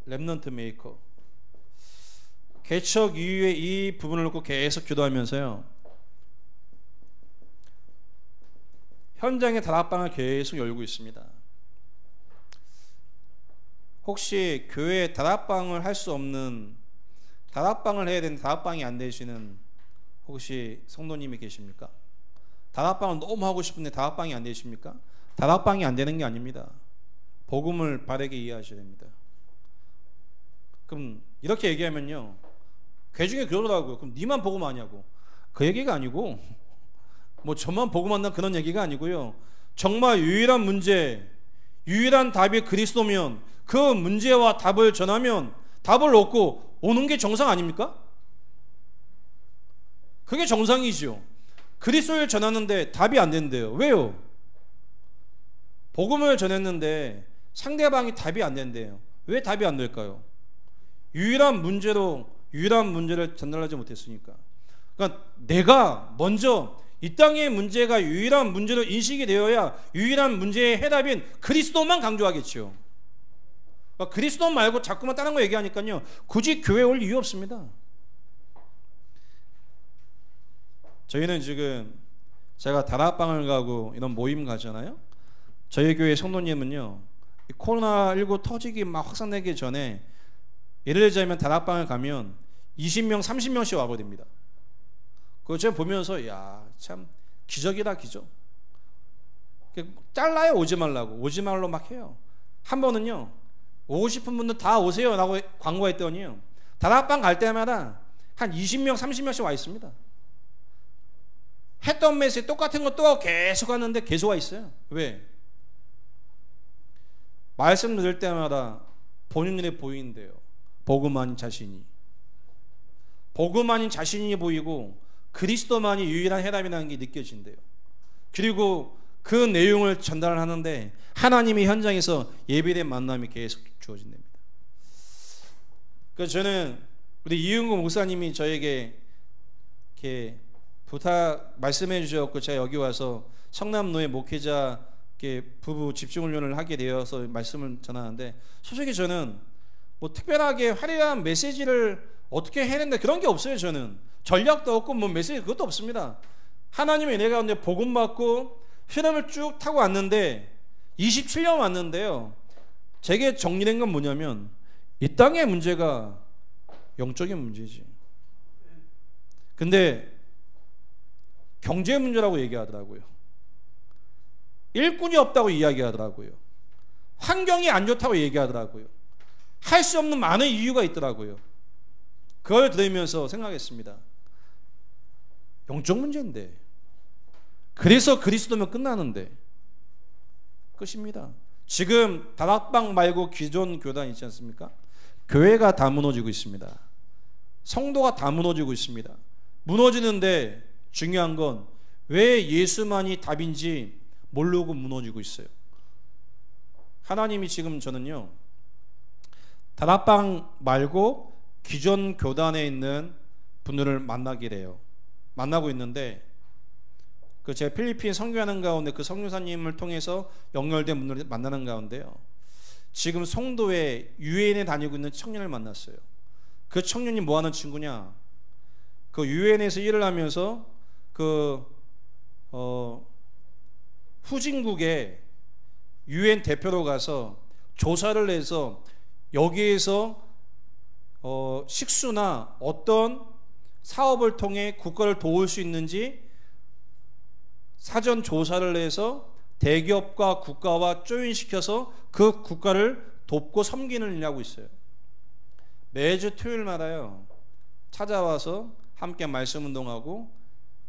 렘넌트 메이커, 개척 이후에 이 부분을 놓고 계속 기도하면서요, 현장의 다락방을 계속 열고 있습니다. 혹시 교회에 다락방을 할 수 없는, 다락방을 해야 되는 다락방이 안 되시는 혹시 성도님이 계십니까? 다락방을 너무 하고 싶은데 다락방이 안 되십니까? 다락방이 안 되는 게 아닙니다. 복음을 바르게 이해하셔야 됩니다. 그럼 이렇게 얘기하면요, 괴중에 그러더라고요. 그럼 니만 복음 하냐고. 그 얘기가 아니고, 뭐 저만 복음한다는 그런 얘기가 아니고요, 정말 유일한 문제, 유일한 답이 그리스도면 그 문제와 답을 전하면 답을 얻고 오는 게 정상 아닙니까? 그게 정상이지요. 그리스도를 전하는데 답이 안 된대요. 왜요? 복음을 전했는데 상대방이 답이 안 된대요. 왜 답이 안 될까요? 유일한 문제를 전달하지 못했으니까. 그러니까 내가 먼저 이 땅의 문제가 유일한 문제로 인식이 되어야 유일한 문제의 해답인 그리스도만 강조하겠죠. 그러니까 그리스도 말고 자꾸만 다른 거 얘기하니까요, 굳이 교회에 올 이유 없습니다. 저희는 지금 제가 다락방을 가고 이런 모임 가잖아요. 저희 교회 성도님은요, 코로나19 터지기 막 확산되기 전에 예를 들자면 다락방을 가면 20명 30명씩 와버립니다. 그거 제가 보면서 야, 참 기적이다 기적. 잘라요. 오지 말라고. 오지 말로 막 해요. 한 번은요, 오고 싶은 분들 다 오세요 라고 광고했더니요, 다락방 갈 때마다 한 20명 30명씩 와 있습니다. 했던 메시지 똑같은 거 또 계속 하는데 계속 와 있어요. 왜? 말씀 들을 때마다 본인 눈에 보이는데요, 복음 아닌 자신이 보이고 그리스도만이 유일한 해답이라는 게 느껴진대요. 그리고 그 내용을 전달하는데 하나님이 현장에서 예배된 만남이 계속 주어진답니다. 그래서 저는 우리 이윤구 목사님이 저에게 이렇게 부탁 말씀해 주셨고, 제가 여기 와서 성남노예 목회자 부부 집중훈련을 하게 되어서 말씀을 전하는데, 솔직히 저는 뭐 특별하게 화려한 메시지를 어떻게 해낸다 그런 게 없어요. 저는 전략도 없고 뭐 메시지 그것도 없습니다. 하나님의 은혜 가운데 복음 받고 흐름을 쭉 타고 왔는데 27년 왔는데요. 제게 정리된 건 뭐냐면 이 땅의 문제가 영적인 문제지. 근데 경제 문제라고 얘기하더라고요. 일꾼이 없다고 이야기하더라고요. 환경이 안 좋다고 얘기하더라고요. 할 수 없는 많은 이유가 있더라고요. 그걸 들으면서 생각했습니다. 영적 문제인데, 그래서 그리스도면 끝나는데 끝입니다. 지금 다락방 말고 기존 교단 있지 않습니까? 교회가 다 무너지고 있습니다. 성도가 다 무너지고 있습니다. 무너지는데 중요한 건 왜 예수만이 답인지 모르고 무너지고 있어요. 하나님이 지금 저는요, 다락방 말고 기존 교단에 있는 분들을 만나기래요. 만나고 있는데 그 제가 필리핀 선교하는 가운데 그 선교사님을 통해서 연결된 분들을 만나는 가운데요, 지금 송도에 유엔에 다니고 있는 청년을 만났어요. 그 청년이 뭐 하는 친구냐, 그 유엔에서 일을 하면서 후진국에 유엔 대표로 가서 조사를 해서 여기에서 식수나 어떤 사업을 통해 국가를 도울 수 있는지 사전 조사를 해서 대기업과 국가와 조인시켜서 그 국가를 돕고 섬기는 일을 하고 있어요. 매주 토요일마다요 찾아와서 함께 말씀 운동하고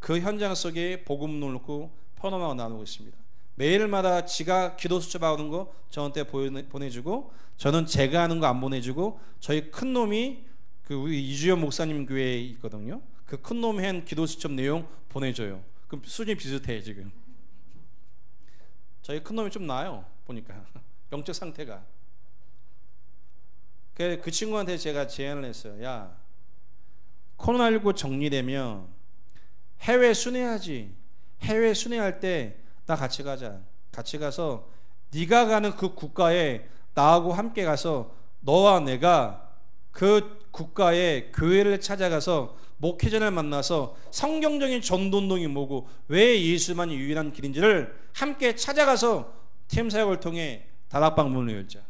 그 현장 속에 복음을 놓고 편험하고 나누고 있습니다. 매일마다 지가 기도 수첩 받은 거 저한테 보내주고, 저는 제가 하는 거 안 보내주고, 저희 큰 놈이 그 우리 이주연 목사님 교회에 있거든요. 그 큰 놈이 한 기도 수첩 내용 보내줘요. 그럼 수준이 비슷해. 지금 저희 큰 놈이 좀 나아요 보니까 영적 상태가. 그 친구한테 제가 제안을 했어요. 야, 코로나19 정리되면 해외 순회하지. 해외 순회할 때 나 같이 가자. 같이 가서 네가 가는 그 국가에 나하고 함께 가서 너와 내가 그 국가의 교회를 찾아가서 목회자를 만나서 성경적인 전도운동이 뭐고 왜 예수만이 유일한 길인지를 함께 찾아가서 팀사역을 통해 다락방 문을 열자.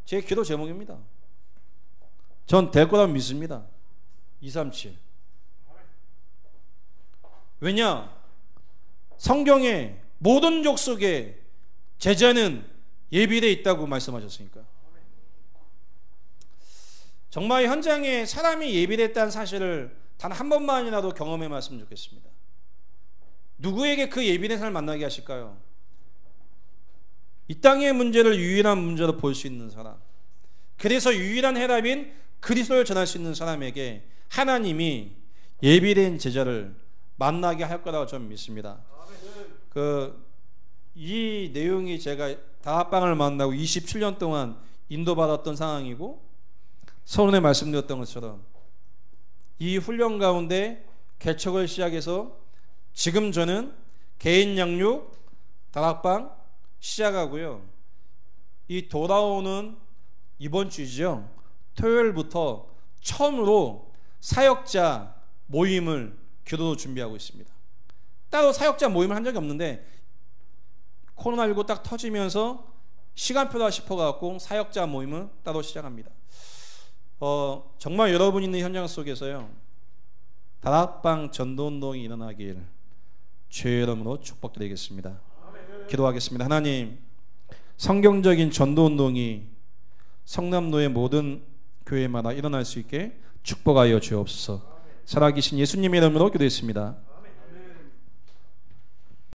제 기도 제목입니다. 전 될 거라고 믿습니다. 237. 왜냐? 성경에 모든 족속에 제자는 예비되어 있다고 말씀하셨으니까. 정말 현장에 사람이 예비됐다는 사실을 단 한 번만이라도 경험해 봤으면 좋겠습니다. 누구에게 그 예비된 사람을 만나게 하실까요? 이 땅의 문제를 유일한 문제로 볼 수 있는 사람, 그래서 유일한 해답인 그리스도를 전할 수 있는 사람에게 하나님이 예비된 제자를 만나게 할 거라고 저는 믿습니다. 이 내용이 제가 다락방을 만나고 27년 동안 인도받았던 상황이고, 서론에 말씀드렸던 것처럼 이 훈련 가운데 개척을 시작해서 지금 저는 개인 양육 다락방 시작하고요, 이 돌아오는 이번 주죠, 토요일부터 처음으로 사역자 모임을 기도로 준비하고 있습니다. 따로 사역자 모임을 한 적이 없는데 코로나19 딱 터지면서 시간표다 싶어갖고 사역자 모임을 따로 시작합니다. 정말 여러분 있는 현장 속에서요, 다락방 전도운동이 일어나길 주의 이름으로 축복드리겠습니다. 기도하겠습니다. 하나님, 성경적인 전도운동이 성남도의 모든 교회마다 일어날 수 있게 축복하여 주옵소서. 살아계신 예수님의 이름으로 기도했습니다.